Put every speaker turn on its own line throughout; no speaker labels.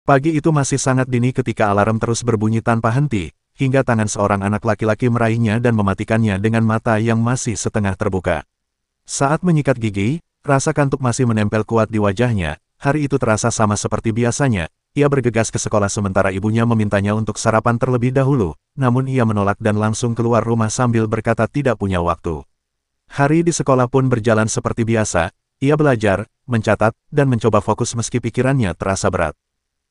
Pagi itu masih sangat dini ketika alarm terus berbunyi tanpa henti, hingga tangan seorang anak laki-laki meraihnya dan mematikannya dengan mata yang masih setengah terbuka. Saat menyikat gigi, rasa kantuk masih menempel kuat di wajahnya. Hari itu terasa sama seperti biasanya. Ia bergegas ke sekolah sementara ibunya memintanya untuk sarapan terlebih dahulu, namun ia menolak dan langsung keluar rumah sambil berkata tidak punya waktu. Hari di sekolah pun berjalan seperti biasa. Ia belajar, mencatat, dan mencoba fokus meski pikirannya terasa berat.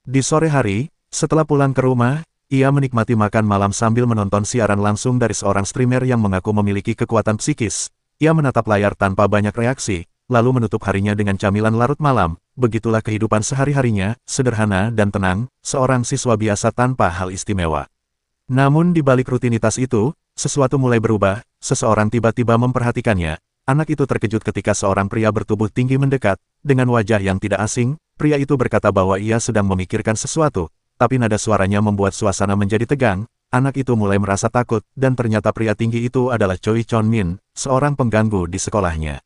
Di sore hari, setelah pulang ke rumah, ia menikmati makan malam sambil menonton siaran langsung dari seorang streamer yang mengaku memiliki kekuatan psikis. Ia menatap layar tanpa banyak reaksi, lalu menutup harinya dengan camilan larut malam. Begitulah kehidupan sehari-harinya, sederhana dan tenang, seorang siswa biasa tanpa hal istimewa. Namun di balik rutinitas itu, sesuatu mulai berubah. Seseorang tiba-tiba memperhatikannya. Anak itu terkejut ketika seorang pria bertubuh tinggi mendekat, dengan wajah yang tidak asing. Pria itu berkata bahwa ia sedang memikirkan sesuatu, tapi nada suaranya membuat suasana menjadi tegang. Anak itu mulai merasa takut, dan ternyata pria tinggi itu adalah Choi Chon-min, seorang pengganggu di sekolahnya.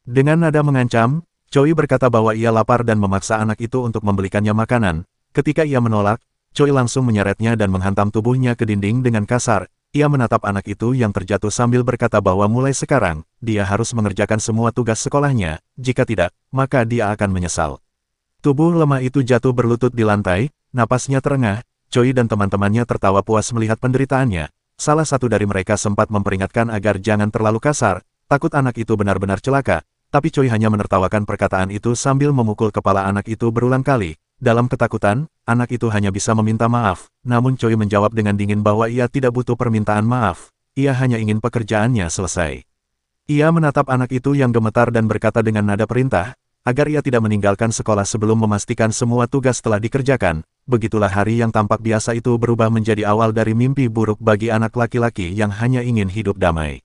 Dengan nada mengancam, Choi berkata bahwa ia lapar dan memaksa anak itu untuk membelikannya makanan. Ketika ia menolak, Choi langsung menyeretnya dan menghantam tubuhnya ke dinding dengan kasar. Ia menatap anak itu yang terjatuh sambil berkata bahwa mulai sekarang, dia harus mengerjakan semua tugas sekolahnya, jika tidak, maka dia akan menyesal. Tubuh lemah itu jatuh berlutut di lantai, napasnya terengah. Choi dan teman-temannya tertawa puas melihat penderitaannya. Salah satu dari mereka sempat memperingatkan agar jangan terlalu kasar, takut anak itu benar-benar celaka, tapi Choi hanya menertawakan perkataan itu sambil memukul kepala anak itu berulang kali. Dalam ketakutan, anak itu hanya bisa meminta maaf, namun Choi menjawab dengan dingin bahwa ia tidak butuh permintaan maaf, ia hanya ingin pekerjaannya selesai. Ia menatap anak itu yang gemetar dan berkata dengan nada perintah, agar ia tidak meninggalkan sekolah sebelum memastikan semua tugas telah dikerjakan. Begitulah hari yang tampak biasa itu berubah menjadi awal dari mimpi buruk bagi anak laki-laki yang hanya ingin hidup damai.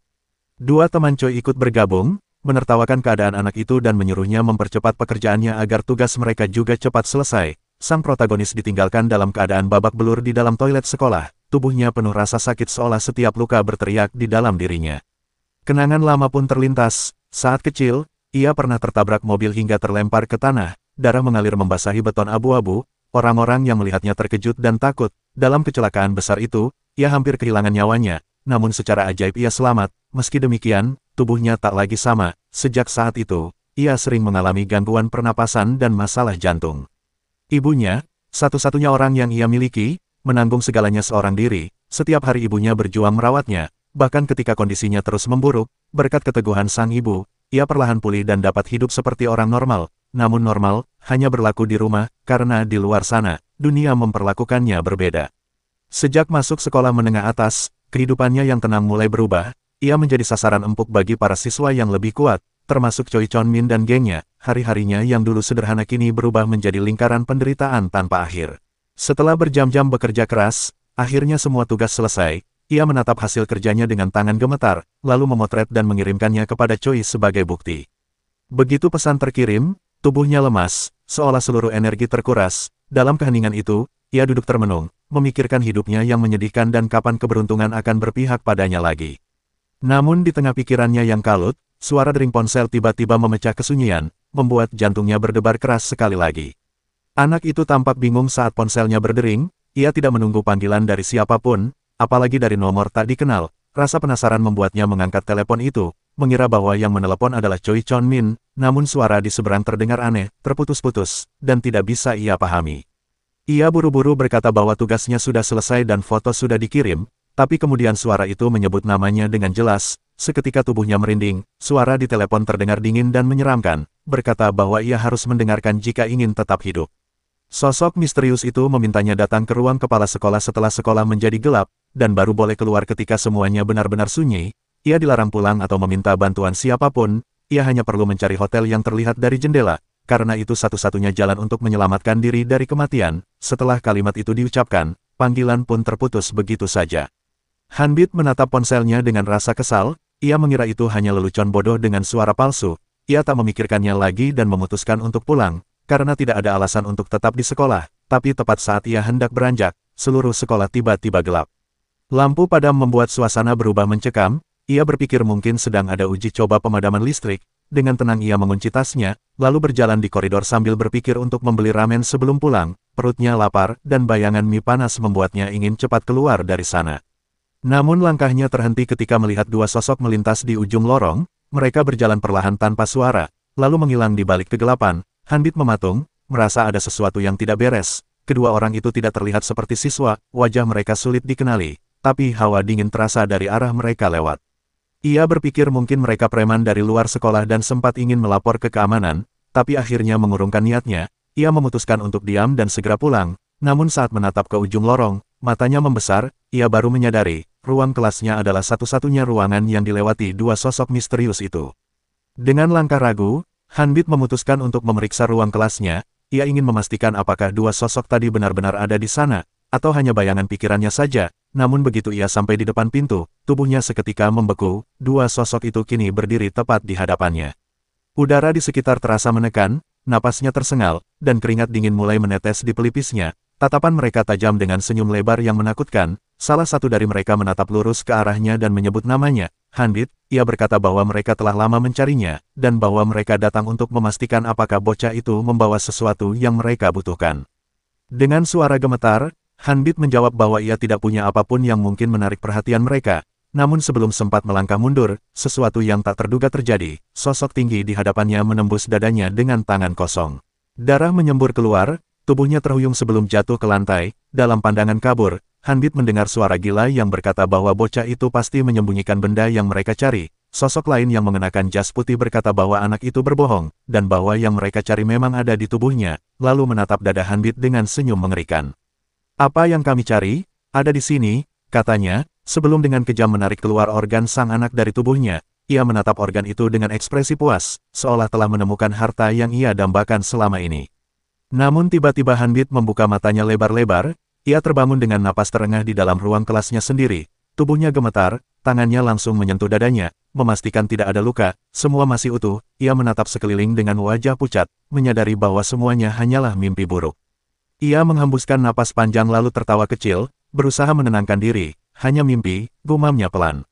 Dua teman Choi ikut bergabung, menertawakan keadaan anak itu dan menyuruhnya mempercepat pekerjaannya agar tugas mereka juga cepat selesai. Sang protagonis ditinggalkan dalam keadaan babak belur di dalam toilet sekolah, tubuhnya penuh rasa sakit seolah setiap luka berteriak di dalam dirinya. Kenangan lama pun terlintas. Saat kecil, ia pernah tertabrak mobil hingga terlempar ke tanah, darah mengalir membasahi beton abu-abu. Orang-orang yang melihatnya terkejut dan takut. Dalam kecelakaan besar itu, ia hampir kehilangan nyawanya, namun secara ajaib ia selamat. Meski demikian, tubuhnya tak lagi sama. Sejak saat itu, ia sering mengalami gangguan pernapasan dan masalah jantung. Ibunya, satu-satunya orang yang ia miliki, menanggung segalanya seorang diri. Setiap hari ibunya berjuang merawatnya, bahkan ketika kondisinya terus memburuk, berkat keteguhan sang ibu, ia perlahan pulih dan dapat hidup seperti orang normal. Namun normal, hanya berlaku di rumah, karena di luar sana, dunia memperlakukannya berbeda. Sejak masuk sekolah menengah atas, kehidupannya yang tenang mulai berubah. Ia menjadi sasaran empuk bagi para siswa yang lebih kuat, termasuk Choi Chon-min dan gengnya. Hari-harinya yang dulu sederhana kini berubah menjadi lingkaran penderitaan tanpa akhir. Setelah berjam-jam bekerja keras, akhirnya semua tugas selesai. Ia menatap hasil kerjanya dengan tangan gemetar, lalu memotret dan mengirimkannya kepada Choi sebagai bukti. Begitu pesan terkirim, tubuhnya lemas, seolah seluruh energi terkuras. Dalam keheningan itu, ia duduk termenung, memikirkan hidupnya yang menyedihkan dan kapan keberuntungan akan berpihak padanya lagi. Namun di tengah pikirannya yang kalut, suara dering ponsel tiba-tiba memecah kesunyian, membuat jantungnya berdebar keras sekali lagi. Anak itu tampak bingung saat ponselnya berdering. Ia tidak menunggu panggilan dari siapapun, apalagi dari nomor tak dikenal. Rasa penasaran membuatnya mengangkat telepon itu, mengira bahwa yang menelepon adalah Choi Chon-min, namun suara di seberang terdengar aneh, terputus-putus, dan tidak bisa ia pahami. Ia buru-buru berkata bahwa tugasnya sudah selesai dan foto sudah dikirim, tapi kemudian suara itu menyebut namanya dengan jelas. Seketika tubuhnya merinding, suara di telepon terdengar dingin dan menyeramkan, berkata bahwa ia harus mendengarkan jika ingin tetap hidup. Sosok misterius itu memintanya datang ke ruang kepala sekolah setelah sekolah menjadi gelap, dan baru boleh keluar ketika semuanya benar-benar sunyi. Ia dilarang pulang atau meminta bantuan siapapun, ia hanya perlu mencari hotel yang terlihat dari jendela, karena itu satu-satunya jalan untuk menyelamatkan diri dari kematian. Setelah kalimat itu diucapkan, panggilan pun terputus begitu saja. Hanbit menatap ponselnya dengan rasa kesal, ia mengira itu hanya lelucon bodoh dengan suara palsu. Ia tak memikirkannya lagi dan memutuskan untuk pulang, karena tidak ada alasan untuk tetap di sekolah. Tapi tepat saat ia hendak beranjak, seluruh sekolah tiba-tiba gelap. Lampu padam membuat suasana berubah mencekam. Ia berpikir mungkin sedang ada uji coba pemadaman listrik. dengan tenang ia mengunci tasnya, lalu berjalan di koridor sambil berpikir untuk membeli ramen sebelum pulang. Perutnya lapar, dan bayangan mie panas membuatnya ingin cepat keluar dari sana. Namun langkahnya terhenti ketika melihat dua sosok melintas di ujung lorong. Mereka berjalan perlahan tanpa suara, lalu menghilang di balik kegelapan. Hanbit mematung, merasa ada sesuatu yang tidak beres. Kedua orang itu tidak terlihat seperti siswa, wajah mereka sulit dikenali, tapi hawa dingin terasa dari arah mereka lewat. Ia berpikir mungkin mereka preman dari luar sekolah dan sempat ingin melapor ke keamanan, tapi akhirnya mengurungkan niatnya. Ia memutuskan untuk diam dan segera pulang, namun saat menatap ke ujung lorong, matanya membesar, ia baru menyadari, ruang kelasnya adalah satu-satunya ruangan yang dilewati dua sosok misterius itu. Dengan langkah ragu, Hanbit memutuskan untuk memeriksa ruang kelasnya. Ia ingin memastikan apakah dua sosok tadi benar-benar ada di sana, atau hanya bayangan pikirannya saja. Namun begitu ia sampai di depan pintu, tubuhnya seketika membeku, dua sosok itu kini berdiri tepat di hadapannya. Udara di sekitar terasa menekan, napasnya tersengal, dan keringat dingin mulai menetes di pelipisnya. Tatapan mereka tajam dengan senyum lebar yang menakutkan. Salah satu dari mereka menatap lurus ke arahnya dan menyebut namanya, Hanbit. Ia berkata bahwa mereka telah lama mencarinya, dan bahwa mereka datang untuk memastikan apakah bocah itu membawa sesuatu yang mereka butuhkan. Dengan suara gemetar, Hanbit menjawab bahwa ia tidak punya apapun yang mungkin menarik perhatian mereka. Namun sebelum sempat melangkah mundur, sesuatu yang tak terduga terjadi. Sosok tinggi di hadapannya menembus dadanya dengan tangan kosong. Darah menyembur keluar, tubuhnya terhuyung sebelum jatuh ke lantai. Dalam pandangan kabur, Hanbit mendengar suara gila yang berkata bahwa bocah itu pasti menyembunyikan benda yang mereka cari. Sosok lain yang mengenakan jas putih berkata bahwa anak itu berbohong, dan bahwa yang mereka cari memang ada di tubuhnya, lalu menatap dada Hanbit dengan senyum mengerikan. Apa yang kami cari? Ada di sini, katanya, sebelum dengan kejam menarik keluar organ sang anak dari tubuhnya. Ia menatap organ itu dengan ekspresi puas, seolah telah menemukan harta yang ia dambakan selama ini. Namun tiba-tiba Hanbit membuka matanya lebar-lebar, ia terbangun dengan napas terengah di dalam ruang kelasnya sendiri. Tubuhnya gemetar, tangannya langsung menyentuh dadanya, memastikan tidak ada luka, semua masih utuh. Ia menatap sekeliling dengan wajah pucat, menyadari bahwa semuanya hanyalah mimpi buruk. Ia menghembuskan napas panjang lalu tertawa kecil, berusaha menenangkan diri. Hanya mimpi, gumamnya pelan.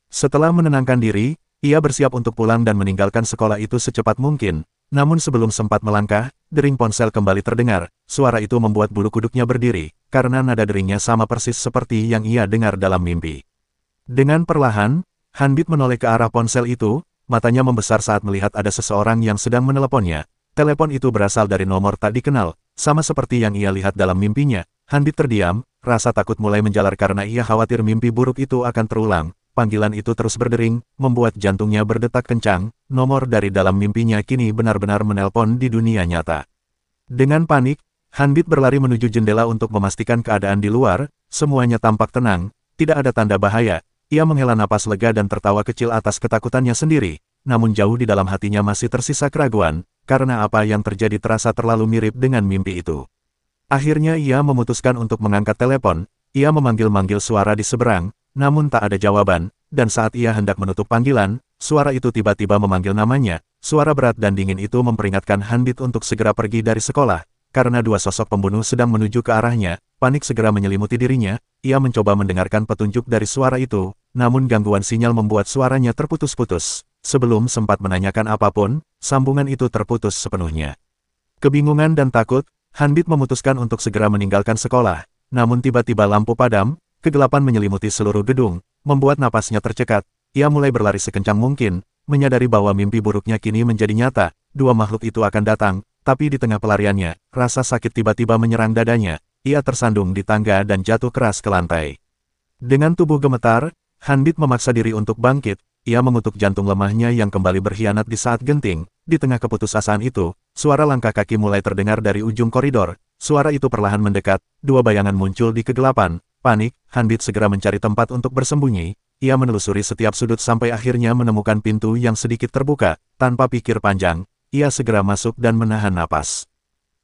Setelah menenangkan diri, ia bersiap untuk pulang dan meninggalkan sekolah itu secepat mungkin. Namun sebelum sempat melangkah, dering ponsel kembali terdengar. Suara itu membuat bulu kuduknya berdiri, karena nada deringnya sama persis seperti yang ia dengar dalam mimpi. Dengan perlahan, Hanbit menoleh ke arah ponsel itu, matanya membesar saat melihat ada seseorang yang sedang meneleponnya. Telepon itu berasal dari nomor tak dikenal, sama seperti yang ia lihat dalam mimpinya. Hanbit terdiam, rasa takut mulai menjalar karena ia khawatir mimpi buruk itu akan terulang. Panggilan itu terus berdering, membuat jantungnya berdetak kencang. Nomor dari dalam mimpinya kini benar-benar menelpon di dunia nyata. Dengan panik, Hanbit berlari menuju jendela untuk memastikan keadaan di luar. Semuanya tampak tenang, tidak ada tanda bahaya. Ia menghela napas lega dan tertawa kecil atas ketakutannya sendiri. Namun jauh di dalam hatinya masih tersisa keraguan, karena apa yang terjadi terasa terlalu mirip dengan mimpi itu. Akhirnya ia memutuskan untuk mengangkat telepon. Ia memanggil-manggil suara di seberang, namun tak ada jawaban, dan saat ia hendak menutup panggilan, suara itu tiba-tiba memanggil namanya. Suara berat dan dingin itu memperingatkan Hanbit untuk segera pergi dari sekolah, karena dua sosok pembunuh sedang menuju ke arahnya. Panik segera menyelimuti dirinya. Ia mencoba mendengarkan petunjuk dari suara itu, namun gangguan sinyal membuat suaranya terputus-putus. Sebelum sempat menanyakan apapun, sambungan itu terputus sepenuhnya. Kebingungan dan takut, Hanbit memutuskan untuk segera meninggalkan sekolah. Namun tiba-tiba lampu padam, kegelapan menyelimuti seluruh gedung, membuat napasnya tercekat. Ia mulai berlari sekencang mungkin, menyadari bahwa mimpi buruknya kini menjadi nyata. Dua makhluk itu akan datang, tapi di tengah pelariannya, rasa sakit tiba-tiba menyerang dadanya. Ia tersandung di tangga dan jatuh keras ke lantai. Dengan tubuh gemetar, Hanbit memaksa diri untuk bangkit. Ia mengutuk jantung lemahnya yang kembali berkhianat di saat genting. Di tengah keputusasaan itu, suara langkah kaki mulai terdengar dari ujung koridor. Suara itu perlahan mendekat, dua bayangan muncul di kegelapan. Panik, Hanbit segera mencari tempat untuk bersembunyi. Ia menelusuri setiap sudut sampai akhirnya menemukan pintu yang sedikit terbuka. Tanpa pikir panjang, ia segera masuk dan menahan napas.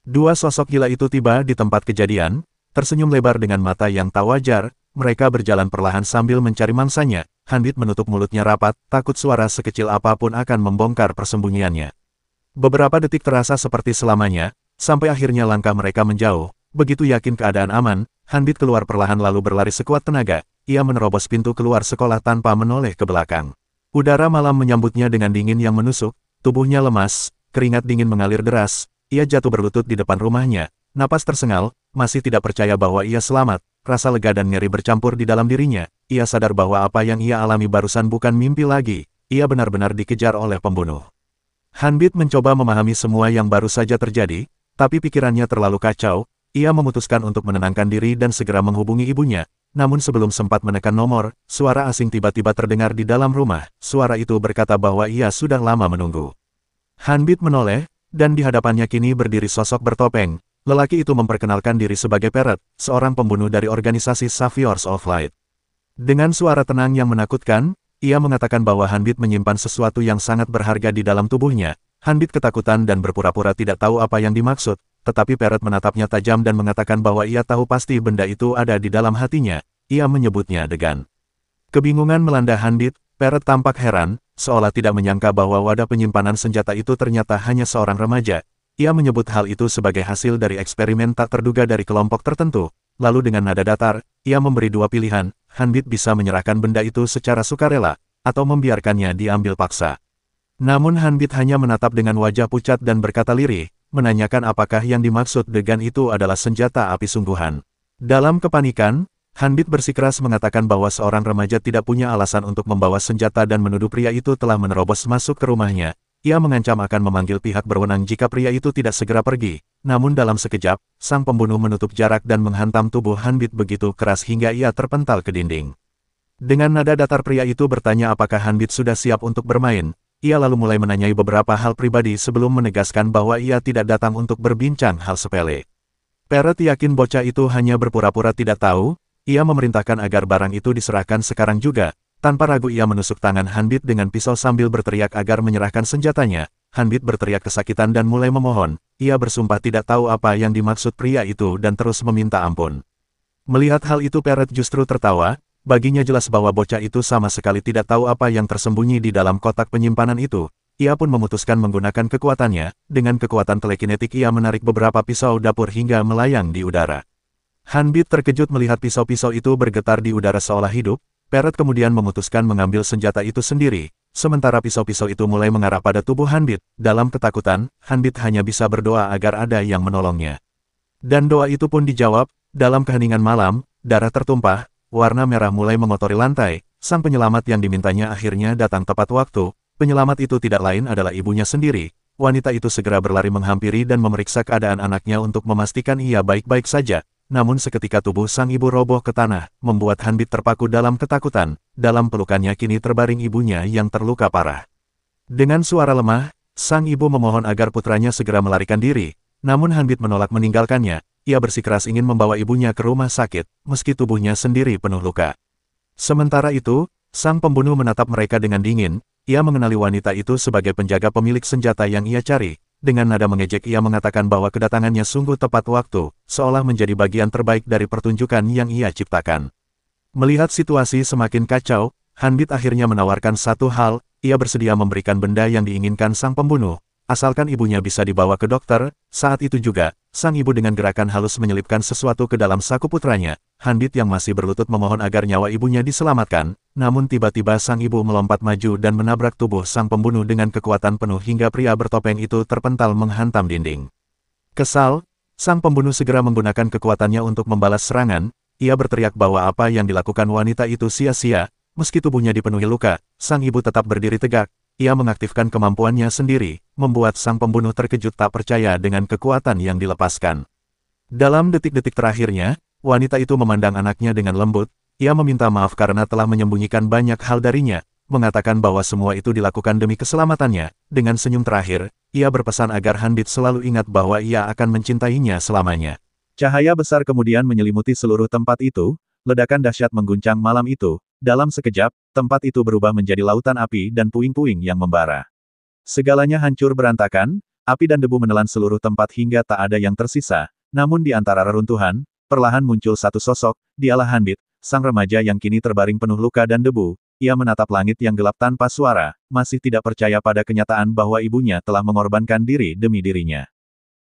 Dua sosok gila itu tiba di tempat kejadian, tersenyum lebar dengan mata yang tak wajar. Mereka berjalan perlahan sambil mencari mangsanya. Hanbit menutup mulutnya rapat, takut suara sekecil apapun akan membongkar persembunyiannya. Beberapa detik terasa seperti selamanya, sampai akhirnya langkah mereka menjauh. Begitu yakin keadaan aman, Hanbit keluar perlahan lalu berlari sekuat tenaga. Ia menerobos pintu keluar sekolah tanpa menoleh ke belakang. Udara malam menyambutnya dengan dingin yang menusuk. tubuhnya lemas, keringat dingin mengalir deras, ia jatuh berlutut di depan rumahnya, napas tersengal, masih tidak percaya bahwa ia selamat, rasa lega dan ngeri bercampur di dalam dirinya, ia sadar bahwa apa yang ia alami barusan bukan mimpi lagi, ia benar-benar dikejar oleh pembunuh. Hanbit mencoba memahami semua yang baru saja terjadi, tapi pikirannya terlalu kacau, ia memutuskan untuk menenangkan diri dan segera menghubungi ibunya. Namun sebelum sempat menekan nomor, suara asing tiba-tiba terdengar di dalam rumah. Suara itu berkata bahwa ia sudah lama menunggu. Hanbit menoleh, dan di hadapannya kini berdiri sosok bertopeng. Lelaki itu memperkenalkan diri sebagai Perret, seorang pembunuh dari organisasi Saviors of Light. Dengan suara tenang yang menakutkan, ia mengatakan bahwa Hanbit menyimpan sesuatu yang sangat berharga di dalam tubuhnya. Hanbit ketakutan dan berpura-pura tidak tahu apa yang dimaksud. Tetapi Perret menatapnya tajam dan mengatakan bahwa ia tahu pasti benda itu ada di dalam hatinya. Ia menyebutnya Degan. Kebingungan melanda Hanbit, Perret tampak heran, seolah tidak menyangka bahwa wadah penyimpanan senjata itu ternyata hanya seorang remaja. Ia menyebut hal itu sebagai hasil dari eksperimen tak terduga dari kelompok tertentu. Lalu dengan nada datar, ia memberi dua pilihan, Hanbit bisa menyerahkan benda itu secara sukarela, atau membiarkannya diambil paksa. Namun Hanbit hanya menatap dengan wajah pucat dan berkata lirih, menanyakan apakah yang dimaksud Degan itu adalah senjata api sungguhan. Dalam kepanikan, Hanbit bersikeras mengatakan bahwa seorang remaja tidak punya alasan untuk membawa senjata dan menuduh pria itu telah menerobos masuk ke rumahnya. Ia mengancam akan memanggil pihak berwenang jika pria itu tidak segera pergi. Namun dalam sekejap, sang pembunuh menutup jarak dan menghantam tubuh Hanbit begitu keras hingga ia terpental ke dinding. Dengan nada datar pria itu bertanya apakah Hanbit sudah siap untuk bermain. Ia lalu mulai menanyai beberapa hal pribadi sebelum menegaskan bahwa ia tidak datang untuk berbincang hal sepele. Perret yakin bocah itu hanya berpura-pura tidak tahu, ia memerintahkan agar barang itu diserahkan sekarang juga. Tanpa ragu ia menusuk tangan Hanbit dengan pisau sambil berteriak agar menyerahkan senjatanya. Hanbit berteriak kesakitan dan mulai memohon. Ia bersumpah tidak tahu apa yang dimaksud pria itu dan terus meminta ampun. Melihat hal itu Perret justru tertawa. Baginya jelas bahwa bocah itu sama sekali tidak tahu apa yang tersembunyi di dalam kotak penyimpanan itu. Ia pun memutuskan menggunakan kekuatannya. Dengan kekuatan telekinetik ia menarik beberapa pisau dapur hingga melayang di udara. Hanbit terkejut melihat pisau-pisau itu bergetar di udara seolah hidup. Perret kemudian memutuskan mengambil senjata itu sendiri. Sementara pisau-pisau itu mulai mengarah pada tubuh Hanbit. Dalam ketakutan, Hanbit hanya bisa berdoa agar ada yang menolongnya. Dan doa itu pun dijawab. Dalam keheningan malam, darah tertumpah. Warna merah mulai mengotori lantai, sang penyelamat yang dimintanya akhirnya datang tepat waktu. Penyelamat itu tidak lain adalah ibunya sendiri. Wanita itu segera berlari menghampiri dan memeriksa keadaan anaknya untuk memastikan ia baik-baik saja. Namun seketika tubuh sang ibu roboh ke tanah, membuat Hanbit terpaku dalam ketakutan. Dalam pelukannya kini terbaring ibunya yang terluka parah. Dengan suara lemah, sang ibu memohon agar putranya segera melarikan diri. Namun Hanbit menolak meninggalkannya. Ia bersikeras ingin membawa ibunya ke rumah sakit, meski tubuhnya sendiri penuh luka. Sementara itu, sang pembunuh menatap mereka dengan dingin. Ia mengenali wanita itu sebagai penjaga pemilik senjata yang ia cari. Dengan nada mengejek ia mengatakan bahwa kedatangannya sungguh tepat waktu, seolah menjadi bagian terbaik dari pertunjukan yang ia ciptakan. Melihat situasi semakin kacau, Hanbit akhirnya menawarkan satu hal, ia bersedia memberikan benda yang diinginkan sang pembunuh. Asalkan ibunya bisa dibawa ke dokter. Saat itu juga, sang ibu dengan gerakan halus menyelipkan sesuatu ke dalam saku putranya. Hanbit yang masih berlutut memohon agar nyawa ibunya diselamatkan. Namun tiba-tiba sang ibu melompat maju dan menabrak tubuh sang pembunuh dengan kekuatan penuh hingga pria bertopeng itu terpental menghantam dinding. Kesal, sang pembunuh segera menggunakan kekuatannya untuk membalas serangan. Ia berteriak bahwa apa yang dilakukan wanita itu sia-sia. Meski tubuhnya dipenuhi luka, sang ibu tetap berdiri tegak. Ia mengaktifkan kemampuannya sendiri, membuat sang pembunuh terkejut tak percaya dengan kekuatan yang dilepaskan. Dalam detik-detik terakhirnya, wanita itu memandang anaknya dengan lembut. Ia meminta maaf karena telah menyembunyikan banyak hal darinya, mengatakan bahwa semua itu dilakukan demi keselamatannya. Dengan senyum terakhir, ia berpesan agar Hanbit selalu ingat bahwa ia akan mencintainya selamanya. Cahaya besar kemudian menyelimuti seluruh tempat itu. Ledakan dahsyat mengguncang malam itu. Dalam sekejap, tempat itu berubah menjadi lautan api dan puing-puing yang membara. Segalanya hancur berantakan, api dan debu menelan seluruh tempat hingga tak ada yang tersisa. Namun di antara reruntuhan, perlahan muncul satu sosok, dialah Hanbit, sang remaja yang kini terbaring penuh luka dan debu. Ia menatap langit yang gelap tanpa suara, masih tidak percaya pada kenyataan bahwa ibunya telah mengorbankan diri demi dirinya.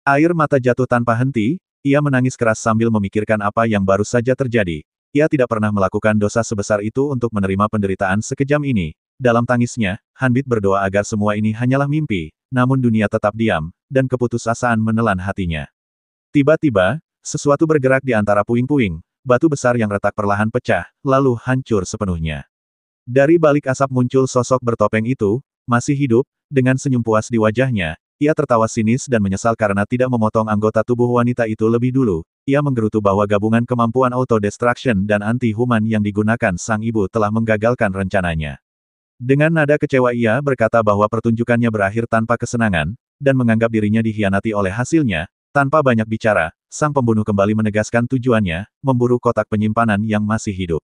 Air mata jatuh tanpa henti, ia menangis keras sambil memikirkan apa yang baru saja terjadi. Ia tidak pernah melakukan dosa sebesar itu untuk menerima penderitaan sekejam ini. Dalam tangisnya, Hanbit berdoa agar semua ini hanyalah mimpi, namun dunia tetap diam, dan keputusasaan menelan hatinya. Tiba-tiba, sesuatu bergerak di antara puing-puing, batu besar yang retak perlahan pecah, lalu hancur sepenuhnya. Dari balik asap muncul sosok bertopeng itu, masih hidup, dengan senyum puas di wajahnya. Ia tertawa sinis dan menyesal karena tidak memotong anggota tubuh wanita itu lebih dulu. Ia menggerutu bahwa gabungan kemampuan auto-destruction dan anti-human yang digunakan sang ibu telah menggagalkan rencananya. Dengan nada kecewa ia berkata bahwa pertunjukannya berakhir tanpa kesenangan, dan menganggap dirinya dikhianati oleh hasilnya. Tanpa banyak bicara, sang pembunuh kembali menegaskan tujuannya, memburu kotak penyimpanan yang masih hidup.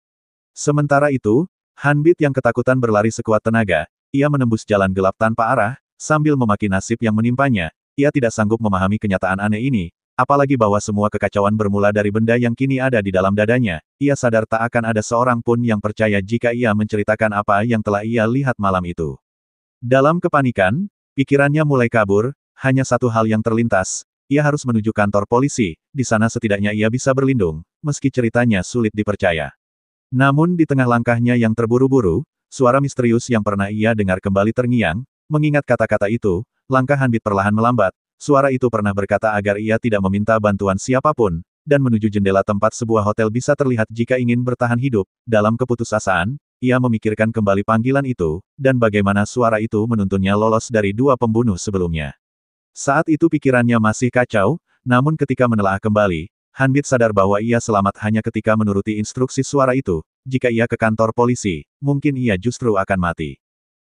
Sementara itu, Hanbit yang ketakutan berlari sekuat tenaga. Ia menembus jalan gelap tanpa arah, sambil memaki nasib yang menimpanya. Ia tidak sanggup memahami kenyataan aneh ini, apalagi bahwa semua kekacauan bermula dari benda yang kini ada di dalam dadanya. Ia sadar tak akan ada seorang pun yang percaya jika ia menceritakan apa yang telah ia lihat malam itu. Dalam kepanikan, pikirannya mulai kabur, hanya satu hal yang terlintas. Ia harus menuju kantor polisi, di sana setidaknya ia bisa berlindung, meski ceritanya sulit dipercaya. Namun di tengah langkahnya yang terburu-buru, suara misterius yang pernah ia dengar kembali terngiang. Mengingat kata-kata itu, langkah Hanbit perlahan melambat. Suara itu pernah berkata agar ia tidak meminta bantuan siapapun, dan menuju jendela tempat sebuah hotel bisa terlihat jika ingin bertahan hidup. Dalam keputusasaan, ia memikirkan kembali panggilan itu, dan bagaimana suara itu menuntunnya lolos dari dua pembunuh sebelumnya. Saat itu pikirannya masih kacau, namun ketika menelaah kembali, Hanbit sadar bahwa ia selamat hanya ketika menuruti instruksi suara itu. Jika ia ke kantor polisi, mungkin ia justru akan mati.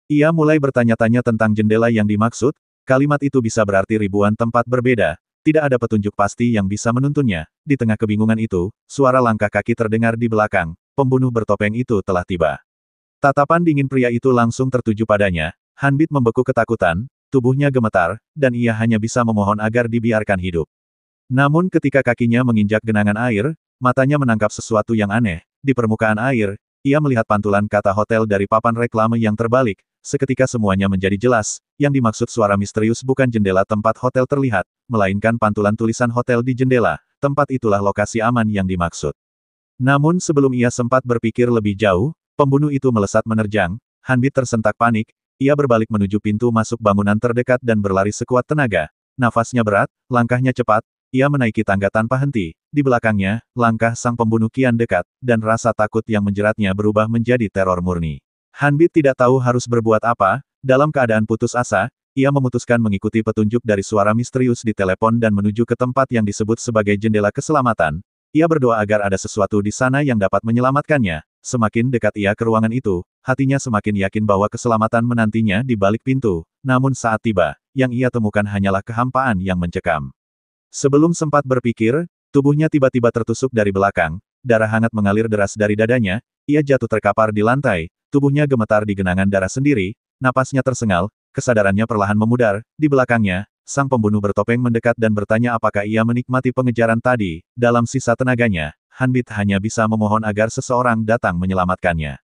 Ia mulai bertanya-tanya tentang jendela yang dimaksud. Kalimat itu bisa berarti ribuan tempat berbeda. Tidak ada petunjuk pasti yang bisa menuntunnya. Di tengah kebingungan itu, suara langkah kaki terdengar di belakang. Pembunuh bertopeng itu telah tiba. Tatapan dingin pria itu langsung tertuju padanya. Hanbit membekuk ketakutan, tubuhnya gemetar, dan ia hanya bisa memohon agar dibiarkan hidup. Namun ketika kakinya menginjak genangan air, matanya menangkap sesuatu yang aneh. Di permukaan air, ia melihat pantulan kata hotel dari papan reklame yang terbalik. Seketika semuanya menjadi jelas. Yang dimaksud suara misterius bukan jendela tempat hotel terlihat, melainkan pantulan tulisan hotel di jendela. Tempat itulah lokasi aman yang dimaksud. Namun sebelum ia sempat berpikir lebih jauh, pembunuh itu melesat menerjang. Hanbit tersentak panik. Ia berbalik menuju pintu masuk bangunan terdekat dan berlari sekuat tenaga. Nafasnya berat, langkahnya cepat. Ia menaiki tangga tanpa henti. Di belakangnya, langkah sang pembunuh kian dekat, dan rasa takut yang menjeratnya berubah menjadi teror murni. Hanbit tidak tahu harus berbuat apa. Dalam keadaan putus asa, ia memutuskan mengikuti petunjuk dari suara misterius di telepon dan menuju ke tempat yang disebut sebagai jendela keselamatan. Ia berdoa agar ada sesuatu di sana yang dapat menyelamatkannya. Semakin dekat ia ke ruangan itu, hatinya semakin yakin bahwa keselamatan menantinya di balik pintu. Namun saat tiba, yang ia temukan hanyalah kehampaan yang mencekam. Sebelum sempat berpikir, tubuhnya tiba-tiba tertusuk dari belakang. Darah hangat mengalir deras dari dadanya. Ia jatuh terkapar di lantai. Tubuhnya gemetar di genangan darah sendiri, napasnya tersengal, kesadarannya perlahan memudar. Di belakangnya, sang pembunuh bertopeng mendekat dan bertanya apakah ia menikmati pengejaran tadi. Dalam sisa tenaganya, Hanbit hanya bisa memohon agar seseorang datang menyelamatkannya.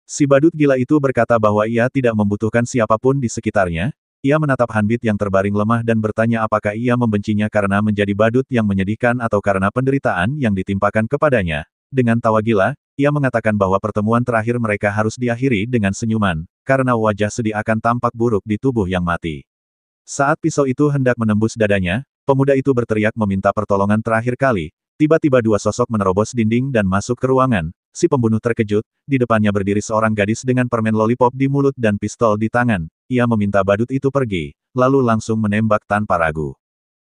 Si badut gila itu berkata bahwa ia tidak membutuhkan siapapun di sekitarnya. Ia menatap Hanbit yang terbaring lemah dan bertanya apakah ia membencinya karena menjadi badut yang menyedihkan atau karena penderitaan yang ditimpakan kepadanya. Dengan tawa gila, ia mengatakan bahwa pertemuan terakhir mereka harus diakhiri dengan senyuman, karena wajah sedih akan tampak buruk di tubuh yang mati. Saat pisau itu hendak menembus dadanya, pemuda itu berteriak meminta pertolongan terakhir kali. Tiba-tiba dua sosok menerobos dinding dan masuk ke ruangan. Si pembunuh terkejut, di depannya berdiri seorang gadis dengan permen lollipop di mulut dan pistol di tangan. Ia meminta badut itu pergi, lalu langsung menembak tanpa ragu.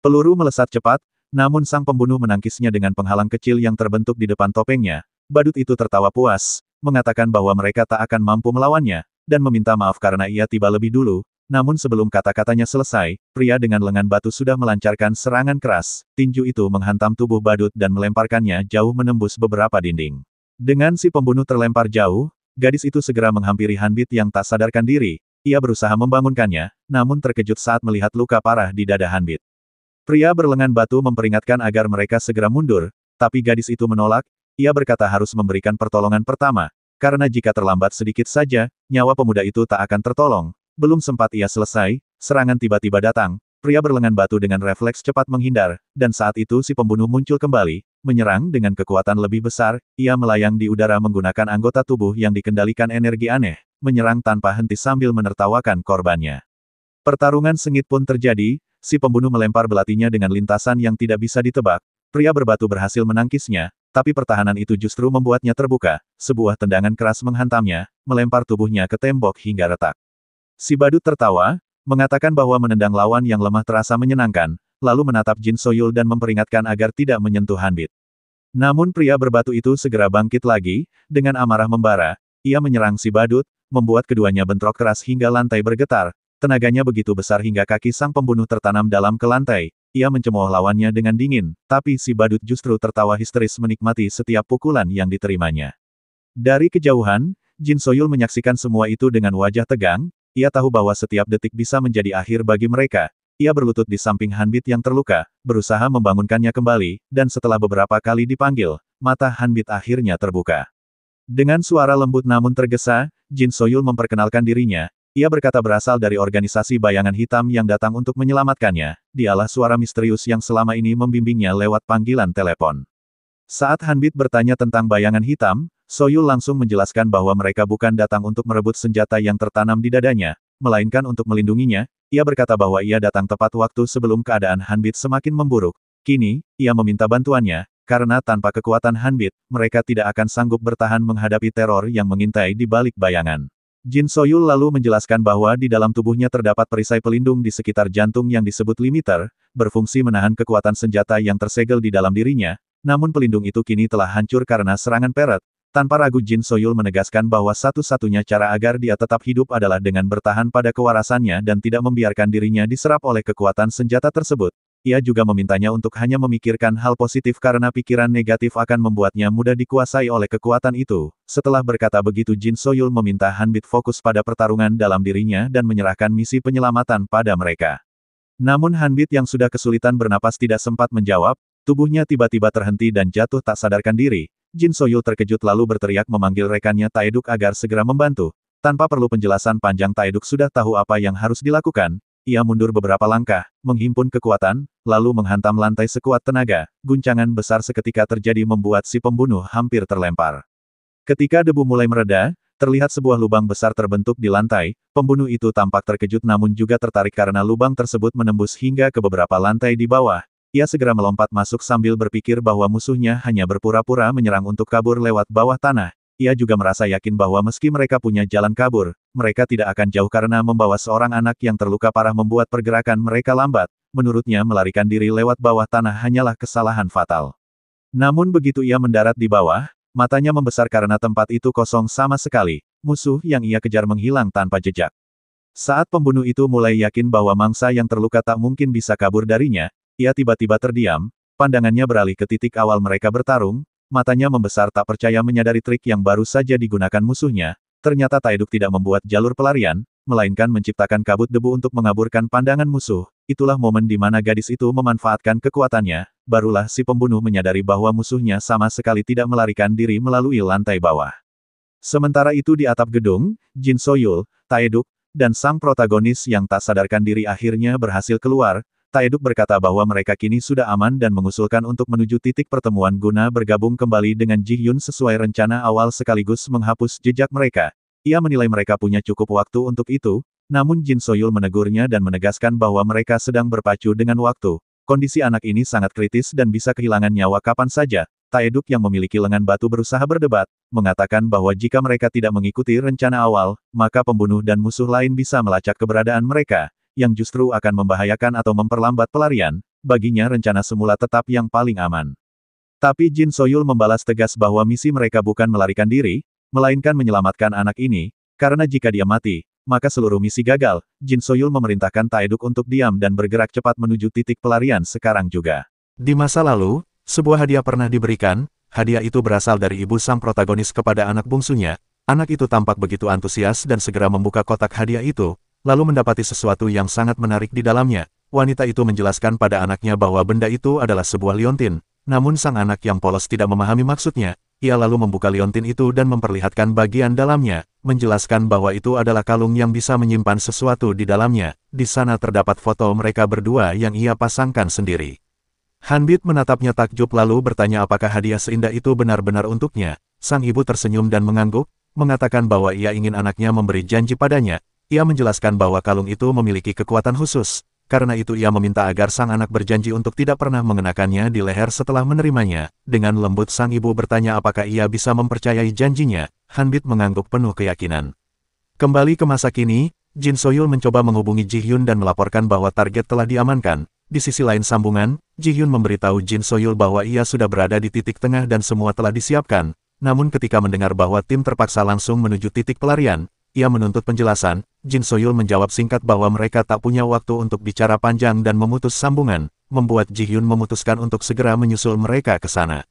Peluru melesat cepat, namun sang pembunuh menangkisnya dengan penghalang kecil yang terbentuk di depan topengnya. Badut itu tertawa puas, mengatakan bahwa mereka tak akan mampu melawannya, dan meminta maaf karena ia tiba lebih dulu. Namun sebelum kata-katanya selesai, pria dengan lengan batu sudah melancarkan serangan keras. Tinju itu menghantam tubuh badut dan melemparkannya jauh menembus beberapa dinding. Dengan si pembunuh terlempar jauh, gadis itu segera menghampiri Hanbit yang tak sadarkan diri. Ia berusaha membangunkannya, namun terkejut saat melihat luka parah di dada Hanbit. Pria berlengan batu memperingatkan agar mereka segera mundur, tapi gadis itu menolak. Ia berkata harus memberikan pertolongan pertama, karena jika terlambat sedikit saja, nyawa pemuda itu tak akan tertolong. Belum sempat ia selesai, serangan tiba-tiba datang. Pria berlengan batu dengan refleks cepat menghindar, dan saat itu si pembunuh muncul kembali, menyerang dengan kekuatan lebih besar. Ia melayang di udara menggunakan anggota tubuh yang dikendalikan energi aneh. menyerang tanpa henti sambil menertawakan korbannya. Pertarungan sengit pun terjadi, si pembunuh melempar belatinya dengan lintasan yang tidak bisa ditebak. Pria berbatu berhasil menangkisnya, tapi pertahanan itu justru membuatnya terbuka. Sebuah tendangan keras menghantamnya, melempar tubuhnya ke tembok hingga retak. Si badut tertawa, mengatakan bahwa menendang lawan yang lemah terasa menyenangkan, lalu menatap Jin Soyul dan memperingatkan agar tidak menyentuh Hanbit. Namun pria berbatu itu segera bangkit lagi, dengan amarah membara, ia menyerang si badut, membuat keduanya bentrok keras hingga lantai bergetar. Tenaganya begitu besar hingga kaki sang pembunuh tertanam dalam ke lantai. Ia mencemooh lawannya dengan dingin, tapi si badut justru tertawa histeris menikmati setiap pukulan yang diterimanya. Dari kejauhan, Jin Soyul menyaksikan semua itu dengan wajah tegang, ia tahu bahwa setiap detik bisa menjadi akhir bagi mereka. Ia berlutut di samping Hanbit yang terluka, berusaha membangunkannya kembali, dan setelah beberapa kali dipanggil, mata Hanbit akhirnya terbuka. Dengan suara lembut namun tergesa, Jin Soyul memperkenalkan dirinya. Ia berkata berasal dari organisasi bayangan hitam yang datang untuk menyelamatkannya. Dialah suara misterius yang selama ini membimbingnya lewat panggilan telepon. Saat Hanbit bertanya tentang bayangan hitam, Soyul langsung menjelaskan bahwa mereka bukan datang untuk merebut senjata yang tertanam di dadanya, melainkan untuk melindunginya. Ia berkata bahwa ia datang tepat waktu sebelum keadaan Hanbit semakin memburuk. Kini, ia meminta bantuannya, karena tanpa kekuatan Hanbit, mereka tidak akan sanggup bertahan menghadapi teror yang mengintai di balik bayangan. Jin Soyul lalu menjelaskan bahwa di dalam tubuhnya terdapat perisai pelindung di sekitar jantung yang disebut limiter, berfungsi menahan kekuatan senjata yang tersegel di dalam dirinya, namun pelindung itu kini telah hancur karena serangan Peret. Tanpa ragu Jin Soyul menegaskan bahwa satu-satunya cara agar dia tetap hidup adalah dengan bertahan pada kewarasannya dan tidak membiarkan dirinya diserap oleh kekuatan senjata tersebut. Ia juga memintanya untuk hanya memikirkan hal positif karena pikiran negatif akan membuatnya mudah dikuasai oleh kekuatan itu. Setelah berkata begitu Jin Soyul meminta Hanbit fokus pada pertarungan dalam dirinya dan menyerahkan misi penyelamatan pada mereka. Namun Hanbit yang sudah kesulitan bernapas tidak sempat menjawab, tubuhnya tiba-tiba terhenti dan jatuh tak sadarkan diri. Jin Soyul terkejut lalu berteriak memanggil rekannya Taeduk agar segera membantu. Tanpa perlu penjelasan panjang Taeduk sudah tahu apa yang harus dilakukan. Ia mundur beberapa langkah, menghimpun kekuatan, lalu menghantam lantai sekuat tenaga. Guncangan besar seketika terjadi membuat si pembunuh hampir terlempar. Ketika debu mulai mereda, terlihat sebuah lubang besar terbentuk di lantai. Pembunuh itu tampak terkejut namun juga tertarik karena lubang tersebut menembus hingga ke beberapa lantai di bawah. Ia segera melompat masuk sambil berpikir bahwa musuhnya hanya berpura-pura menyerang untuk kabur lewat bawah tanah. Ia juga merasa yakin bahwa meski mereka punya jalan kabur, mereka tidak akan jauh karena membawa seorang anak yang terluka parah membuat pergerakan mereka lambat. Menurutnya melarikan diri lewat bawah tanah hanyalah kesalahan fatal. Namun begitu ia mendarat di bawah, matanya membesar karena tempat itu kosong sama sekali. Musuh yang ia kejar menghilang tanpa jejak. Saat pembunuh itu mulai yakin bahwa mangsa yang terluka tak mungkin bisa kabur darinya, ia tiba-tiba terdiam, pandangannya beralih ke titik awal mereka bertarung, matanya membesar tak percaya menyadari trik yang baru saja digunakan musuhnya. Ternyata Taeduk tidak membuat jalur pelarian, melainkan menciptakan kabut debu untuk mengaburkan pandangan musuh. Itulah momen di mana gadis itu memanfaatkan kekuatannya, barulah si pembunuh menyadari bahwa musuhnya sama sekali tidak melarikan diri melalui lantai bawah. Sementara itu di atap gedung, Jin Soyul, Taeduk, dan sang protagonis yang tak sadarkan diri akhirnya berhasil keluar. Taeduk berkata bahwa mereka kini sudah aman dan mengusulkan untuk menuju titik pertemuan guna bergabung kembali dengan Ji Hyun sesuai rencana awal sekaligus menghapus jejak mereka. Ia menilai mereka punya cukup waktu untuk itu, namun Jin Soyul menegurnya dan menegaskan bahwa mereka sedang berpacu dengan waktu. Kondisi anak ini sangat kritis dan bisa kehilangan nyawa kapan saja. Taeduk yang memiliki lengan batu berusaha berdebat, mengatakan bahwa jika mereka tidak mengikuti rencana awal, maka pembunuh dan musuh lain bisa melacak keberadaan mereka, yang justru akan membahayakan atau memperlambat pelarian. Baginya rencana semula tetap yang paling aman. Tapi Jin Soyul membalas tegas bahwa misi mereka bukan melarikan diri, melainkan menyelamatkan anak ini, karena jika dia mati, maka seluruh misi gagal. Jin Soyul memerintahkan Taeduk untuk diam dan bergerak cepat menuju titik pelarian sekarang juga. Di masa lalu, sebuah hadiah pernah diberikan. Hadiah itu berasal dari ibu sang protagonis kepada anak bungsunya. Anak itu tampak begitu antusias dan segera membuka kotak hadiah itu, lalu mendapati sesuatu yang sangat menarik di dalamnya. Wanita itu menjelaskan pada anaknya bahwa benda itu adalah sebuah liontin, namun sang anak yang polos tidak memahami maksudnya. Ia lalu membuka liontin itu dan memperlihatkan bagian dalamnya, menjelaskan bahwa itu adalah kalung yang bisa menyimpan sesuatu di dalamnya. Di sana terdapat foto mereka berdua yang ia pasangkan sendiri. Hanbit menatapnya takjub lalu bertanya apakah hadiah seindah itu benar-benar untuknya. Sang ibu tersenyum dan mengangguk. mengatakan bahwa ia ingin anaknya memberi janji padanya. Ia menjelaskan bahwa kalung itu memiliki kekuatan khusus. Karena itu ia meminta agar sang anak berjanji untuk tidak pernah mengenakannya di leher setelah menerimanya. Dengan lembut sang ibu bertanya apakah ia bisa mempercayai janjinya. Hanbit mengangguk penuh keyakinan. Kembali ke masa kini, Jin Soyul mencoba menghubungi Ji Hyun dan melaporkan bahwa target telah diamankan. Di sisi lain sambungan, Ji Hyun memberitahu Jin Soyul bahwa ia sudah berada di titik tengah dan semua telah disiapkan. Namun ketika mendengar bahwa tim terpaksa langsung menuju titik pelarian, ia menuntut penjelasan. Jin Soyul menjawab singkat bahwa mereka tak punya waktu untuk bicara panjang dan memutus sambungan, membuat Ji Hyun memutuskan untuk segera menyusul mereka ke sana.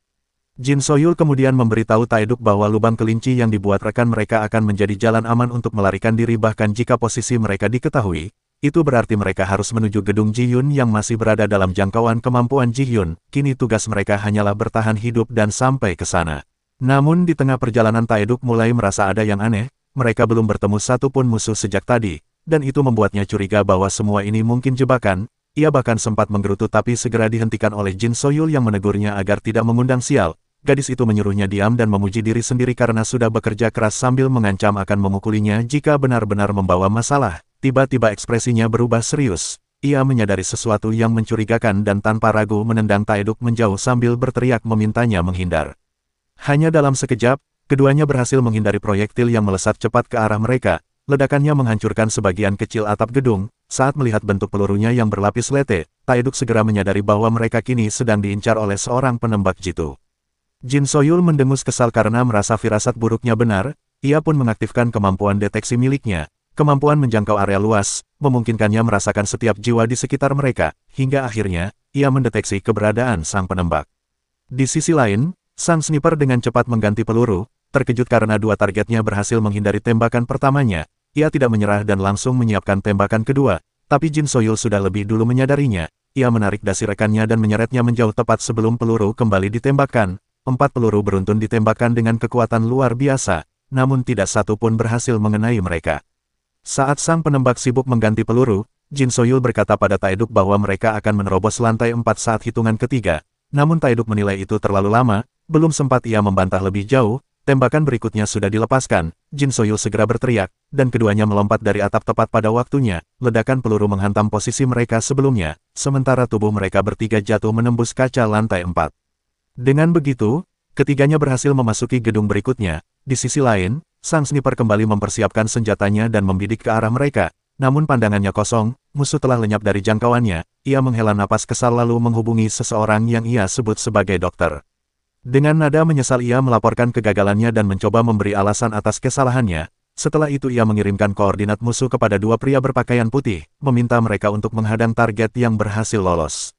Jin Soyul kemudian memberitahu Taeduk bahwa lubang kelinci yang dibuat rekan mereka akan menjadi jalan aman untuk melarikan diri bahkan jika posisi mereka diketahui. Itu berarti mereka harus menuju gedung Ji Hyun yang masih berada dalam jangkauan kemampuan Ji Hyun. Kini tugas mereka hanyalah bertahan hidup dan sampai ke sana. Namun di tengah perjalanan Taeduk mulai merasa ada yang aneh. Mereka belum bertemu satupun musuh sejak tadi, dan itu membuatnya curiga bahwa semua ini mungkin jebakan. Ia bahkan sempat menggerutu tapi segera dihentikan oleh Jin Soyul yang menegurnya agar tidak mengundang sial. Gadis itu menyuruhnya diam dan memuji diri sendiri karena sudah bekerja keras sambil mengancam akan memukulinya jika benar-benar membawa masalah. Tiba-tiba ekspresinya berubah serius. Ia menyadari sesuatu yang mencurigakan dan tanpa ragu menendang Taeduk menjauh sambil berteriak memintanya menghindar. Hanya dalam sekejap, keduanya berhasil menghindari proyektil yang melesat cepat ke arah mereka. Ledakannya menghancurkan sebagian kecil atap gedung. Saat melihat bentuk pelurunya yang berlapis lete, Taeduk segera menyadari bahwa mereka kini sedang diincar oleh seorang penembak jitu. Jin Soyul mendengus kesal karena merasa firasat buruknya benar. Ia pun mengaktifkan kemampuan deteksi miliknya. Kemampuan menjangkau area luas, memungkinkannya merasakan setiap jiwa di sekitar mereka, hingga akhirnya, ia mendeteksi keberadaan sang penembak. Di sisi lain, sang sniper dengan cepat mengganti peluru, terkejut karena dua targetnya berhasil menghindari tembakan pertamanya. Ia tidak menyerah dan langsung menyiapkan tembakan kedua, tapi Jin Soyul sudah lebih dulu menyadarinya. Ia menarik dasi rekannya dan menyeretnya menjauh tepat sebelum peluru kembali ditembakkan. 4 peluru beruntun ditembakkan dengan kekuatan luar biasa, namun tidak satu pun berhasil mengenai mereka. Saat sang penembak sibuk mengganti peluru, Jin Soyul berkata pada Taeduk bahwa mereka akan menerobos lantai 4 saat hitungan ketiga. Namun Taeduk menilai itu terlalu lama, belum sempat ia membantah lebih jauh, tembakan berikutnya sudah dilepaskan. Jin Soyul segera berteriak, dan keduanya melompat dari atap tepat pada waktunya. Ledakan peluru menghantam posisi mereka sebelumnya, sementara tubuh mereka bertiga jatuh menembus kaca lantai 4. Dengan begitu, ketiganya berhasil memasuki gedung berikutnya. Di sisi lain, sang sniper kembali mempersiapkan senjatanya dan membidik ke arah mereka. Namun pandangannya kosong, musuh telah lenyap dari jangkauannya. Ia menghela napas kesal lalu menghubungi seseorang yang ia sebut sebagai dokter. Dengan nada menyesal ia melaporkan kegagalannya dan mencoba memberi alasan atas kesalahannya. Setelah itu ia mengirimkan koordinat musuh kepada dua pria berpakaian putih, meminta mereka untuk menghadang target yang berhasil lolos.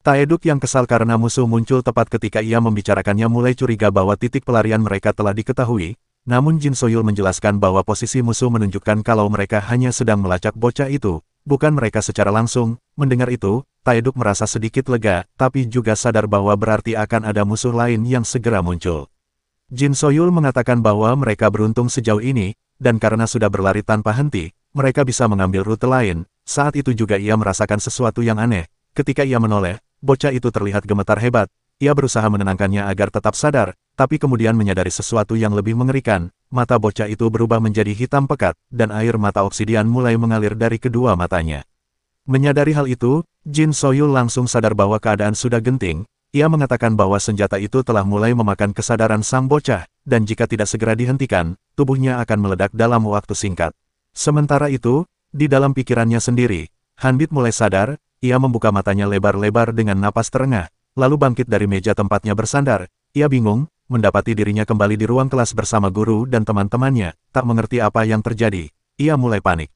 Taeduk yang kesal karena musuh muncul tepat ketika ia membicarakannya mulai curiga bahwa titik pelarian mereka telah diketahui. Namun Jin Soyul menjelaskan bahwa posisi musuh menunjukkan kalau mereka hanya sedang melacak bocah itu, bukan mereka secara langsung. Mendengar itu, Taeduk merasa sedikit lega, tapi juga sadar bahwa berarti akan ada musuh lain yang segera muncul. Jin Soyul mengatakan bahwa mereka beruntung sejauh ini, dan karena sudah berlari tanpa henti, mereka bisa mengambil rute lain. Saat itu juga ia merasakan sesuatu yang aneh. Ketika ia menoleh, bocah itu terlihat gemetar hebat. Ia berusaha menenangkannya agar tetap sadar, tapi kemudian menyadari sesuatu yang lebih mengerikan. Mata bocah itu berubah menjadi hitam pekat, dan air mata obsidian mulai mengalir dari kedua matanya. Menyadari hal itu, Jin Soyul langsung sadar bahwa keadaan sudah genting. Ia mengatakan bahwa senjata itu telah mulai memakan kesadaran sang bocah, dan jika tidak segera dihentikan, tubuhnya akan meledak dalam waktu singkat. Sementara itu, di dalam pikirannya sendiri, Hanbit mulai sadar. Ia membuka matanya lebar-lebar dengan napas terengah, lalu bangkit dari meja tempatnya bersandar. Ia bingung, mendapati dirinya kembali di ruang kelas bersama guru dan teman-temannya, tak mengerti apa yang terjadi. Ia mulai panik.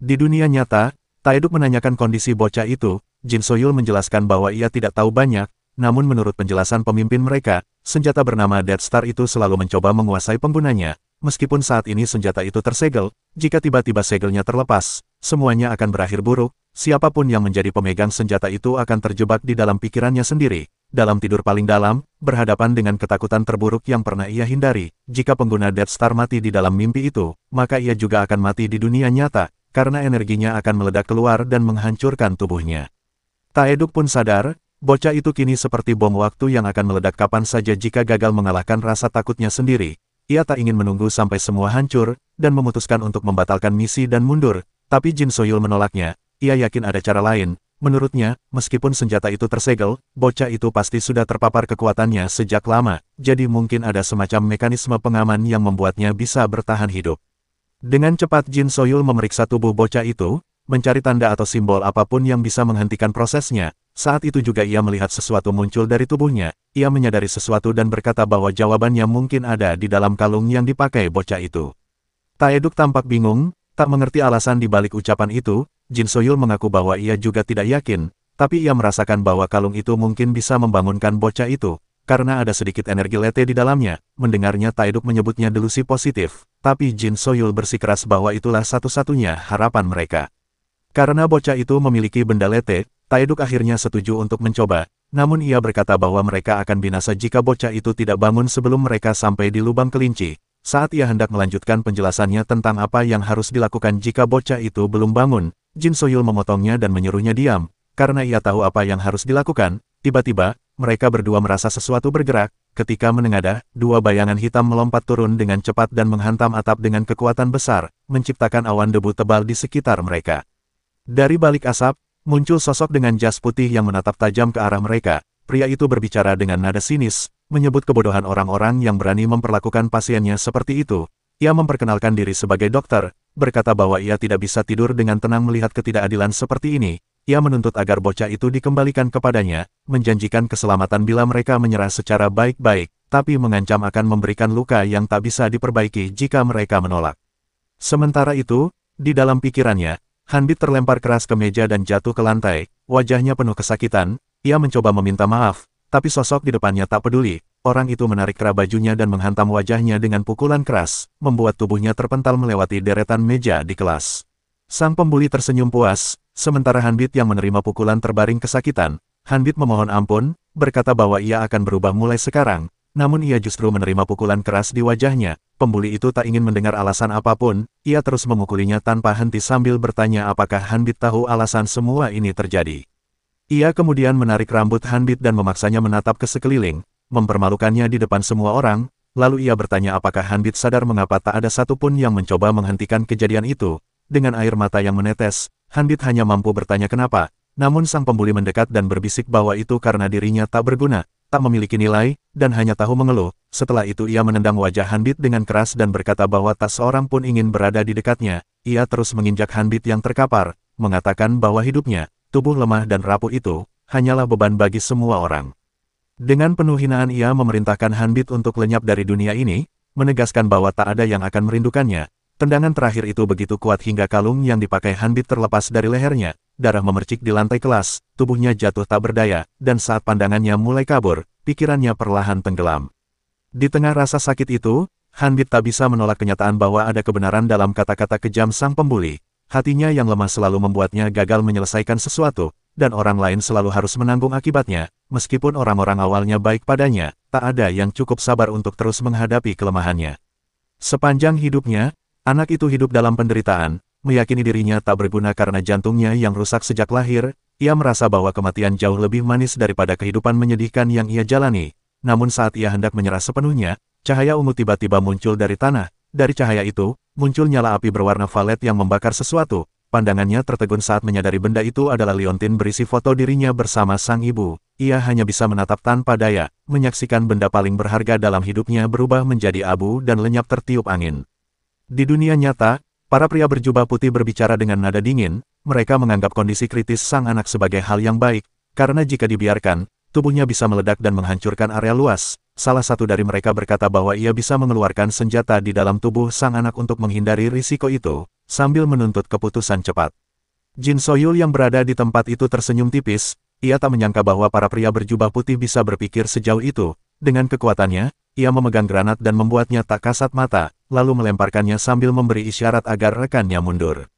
Di dunia nyata, Taeduk menanyakan kondisi bocah itu. Jin Soyul menjelaskan bahwa ia tidak tahu banyak, namun menurut penjelasan pemimpin mereka, senjata bernama Death Star itu selalu mencoba menguasai penggunanya. Meskipun saat ini senjata itu tersegel, jika tiba-tiba segelnya terlepas, semuanya akan berakhir buruk. Siapapun yang menjadi pemegang senjata itu akan terjebak di dalam pikirannya sendiri. Dalam tidur paling dalam, berhadapan dengan ketakutan terburuk yang pernah ia hindari. Jika pengguna Death Star mati di dalam mimpi itu, maka ia juga akan mati di dunia nyata, karena energinya akan meledak keluar dan menghancurkan tubuhnya. Taeduk pun sadar, bocah itu kini seperti bom waktu yang akan meledak kapan saja jika gagal mengalahkan rasa takutnya sendiri. ia tak ingin menunggu sampai semua hancur, dan memutuskan untuk membatalkan misi dan mundur. Tapi Jin Soyul menolaknya, ia yakin ada cara lain. Menurutnya, meskipun senjata itu tersegel, bocah itu pasti sudah terpapar kekuatannya sejak lama, jadi mungkin ada semacam mekanisme pengaman yang membuatnya bisa bertahan hidup. Dengan cepat Jin Soyul memeriksa tubuh bocah itu, mencari tanda atau simbol apapun yang bisa menghentikan prosesnya. Saat itu juga ia melihat sesuatu muncul dari tubuhnya. Ia menyadari sesuatu dan berkata bahwa jawabannya mungkin ada di dalam kalung yang dipakai bocah itu. Taeduk tampak bingung, tak mengerti alasan di balik ucapan itu. Jin Soyul mengaku bahwa ia juga tidak yakin, tapi ia merasakan bahwa kalung itu mungkin bisa membangunkan bocah itu, karena ada sedikit energi lete di dalamnya. Mendengarnya Taeduk menyebutnya delusi positif, tapi Jin Soyul bersikeras bahwa itulah satu-satunya harapan mereka. Karena bocah itu memiliki benda lete, Taeduk akhirnya setuju untuk mencoba, namun ia berkata bahwa mereka akan binasa jika bocah itu tidak bangun sebelum mereka sampai di lubang kelinci. Saat ia hendak melanjutkan penjelasannya tentang apa yang harus dilakukan jika bocah itu belum bangun, Jin Soyul memotongnya dan menyuruhnya diam, karena ia tahu apa yang harus dilakukan. Tiba-tiba, mereka berdua merasa sesuatu bergerak. Ketika menengadah, dua bayangan hitam melompat turun dengan cepat dan menghantam atap dengan kekuatan besar, menciptakan awan debu tebal di sekitar mereka. Dari balik asap, muncul sosok dengan jas putih yang menatap tajam ke arah mereka. Pria itu berbicara dengan nada sinis, menyebut kebodohan orang-orang yang berani memperlakukan pasiennya seperti itu. Ia memperkenalkan diri sebagai dokter, berkata bahwa ia tidak bisa tidur dengan tenang melihat ketidakadilan seperti ini. Ia menuntut agar bocah itu dikembalikan kepadanya, menjanjikan keselamatan bila mereka menyerah secara baik-baik, tapi mengancam akan memberikan luka yang tak bisa diperbaiki jika mereka menolak. Sementara itu, di dalam pikirannya, Hanbit terlempar keras ke meja dan jatuh ke lantai, wajahnya penuh kesakitan. Ia mencoba meminta maaf, tapi sosok di depannya tak peduli. Orang itu menarik kerah bajunya dan menghantam wajahnya dengan pukulan keras, membuat tubuhnya terpental melewati deretan meja di kelas. Sang pembuli tersenyum puas, sementara Hanbit yang menerima pukulan terbaring kesakitan. Hanbit memohon ampun, berkata bahwa ia akan berubah mulai sekarang, namun ia justru menerima pukulan keras di wajahnya. Pembuli itu tak ingin mendengar alasan apapun, ia terus memukulinya tanpa henti sambil bertanya apakah Hanbit tahu alasan semua ini terjadi. Ia kemudian menarik rambut Hanbit dan memaksanya menatap ke sekeliling, mempermalukannya di depan semua orang, lalu ia bertanya apakah Hanbit sadar mengapa tak ada satupun yang mencoba menghentikan kejadian itu. Dengan air mata yang menetes, Hanbit hanya mampu bertanya kenapa, namun sang pembuli mendekat dan berbisik bahwa itu karena dirinya tak berguna, tak memiliki nilai, dan hanya tahu mengeluh. Setelah itu ia menendang wajah Hanbit dengan keras dan berkata bahwa tak seorang pun ingin berada di dekatnya. Ia terus menginjak Hanbit yang terkapar, mengatakan bahwa hidupnya, tubuh lemah dan rapuh itu, hanyalah beban bagi semua orang. Dengan penuh hinaan ia memerintahkan Hanbit untuk lenyap dari dunia ini, menegaskan bahwa tak ada yang akan merindukannya. Tendangan terakhir itu begitu kuat hingga kalung yang dipakai Hanbit terlepas dari lehernya. Darah memercik di lantai kelas, tubuhnya jatuh tak berdaya, dan saat pandangannya mulai kabur, pikirannya perlahan tenggelam. Di tengah rasa sakit itu, Hanbit tak bisa menolak kenyataan bahwa ada kebenaran dalam kata-kata kejam sang pembuli. Hatinya yang lemah selalu membuatnya gagal menyelesaikan sesuatu, dan orang lain selalu harus menanggung akibatnya. Meskipun orang-orang awalnya baik padanya, tak ada yang cukup sabar untuk terus menghadapi kelemahannya. Sepanjang hidupnya, anak itu hidup dalam penderitaan, meyakini dirinya tak berguna karena jantungnya yang rusak sejak lahir. Ia merasa bahwa kematian jauh lebih manis daripada kehidupan menyedihkan yang ia jalani. Namun saat ia hendak menyerah sepenuhnya, cahaya ungu tiba-tiba muncul dari tanah. Dari cahaya itu, muncul nyala api berwarna violet yang membakar sesuatu. Pandangannya tertegun saat menyadari benda itu adalah liontin berisi foto dirinya bersama sang ibu. Ia hanya bisa menatap tanpa daya, menyaksikan benda paling berharga dalam hidupnya berubah menjadi abu dan lenyap tertiup angin. Di dunia nyata, para pria berjubah putih berbicara dengan nada dingin. Mereka menganggap kondisi kritis sang anak sebagai hal yang baik, karena jika dibiarkan, tubuhnya bisa meledak dan menghancurkan area luas. Salah satu dari mereka berkata bahwa ia bisa mengeluarkan senjata di dalam tubuh sang anak untuk menghindari risiko itu, sambil menuntut keputusan cepat. Jin Soyul yang berada di tempat itu tersenyum tipis. Ia tak menyangka bahwa para pria berjubah putih bisa berpikir sejauh itu. Dengan kekuatannya, ia memegang granat dan membuatnya tak kasat mata, lalu melemparkannya sambil memberi isyarat agar rekannya mundur.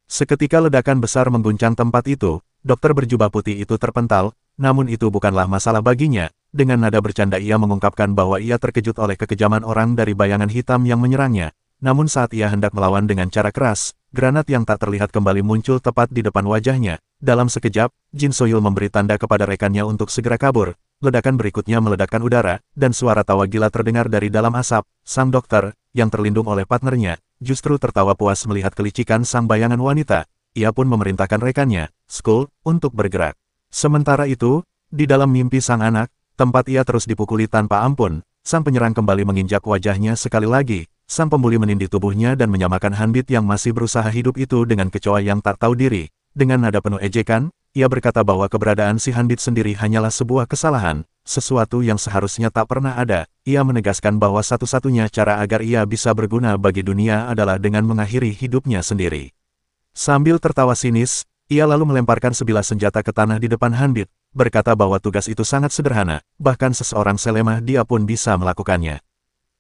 Seketika ledakan besar mengguncang tempat itu, dokter berjubah putih itu terpental, namun itu bukanlah masalah baginya. Dengan nada bercanda ia mengungkapkan bahwa ia terkejut oleh kekejaman orang dari bayangan hitam yang menyerangnya. Namun saat ia hendak melawan dengan cara keras, granat yang tak terlihat kembali muncul tepat di depan wajahnya. Dalam sekejap, Jin Soyul memberi tanda kepada rekannya untuk segera kabur. ledakan berikutnya meledakkan udara, dan suara tawa gila terdengar dari dalam asap. Sang dokter, yang terlindung oleh partnernya, justru tertawa puas melihat kelicikan sang bayangan wanita. Ia pun memerintahkan rekannya, Skull, untuk bergerak. Sementara itu, di dalam mimpi sang anak, tempat ia terus dipukuli tanpa ampun, sang penyerang kembali menginjak wajahnya sekali lagi. Sang pembuli menindih tubuhnya dan menyamakan Hanbit yang masih berusaha hidup itu dengan kecoa yang tak tahu diri. Dengan nada penuh ejekan, ia berkata bahwa keberadaan si Hanbit sendiri hanyalah sebuah kesalahan, sesuatu yang seharusnya tak pernah ada. Ia menegaskan bahwa satu-satunya cara agar ia bisa berguna bagi dunia adalah dengan mengakhiri hidupnya sendiri. Sambil tertawa sinis, ia lalu melemparkan sebilah senjata ke tanah di depan Hanbit, berkata bahwa tugas itu sangat sederhana, bahkan seseorang selemah dia pun bisa melakukannya.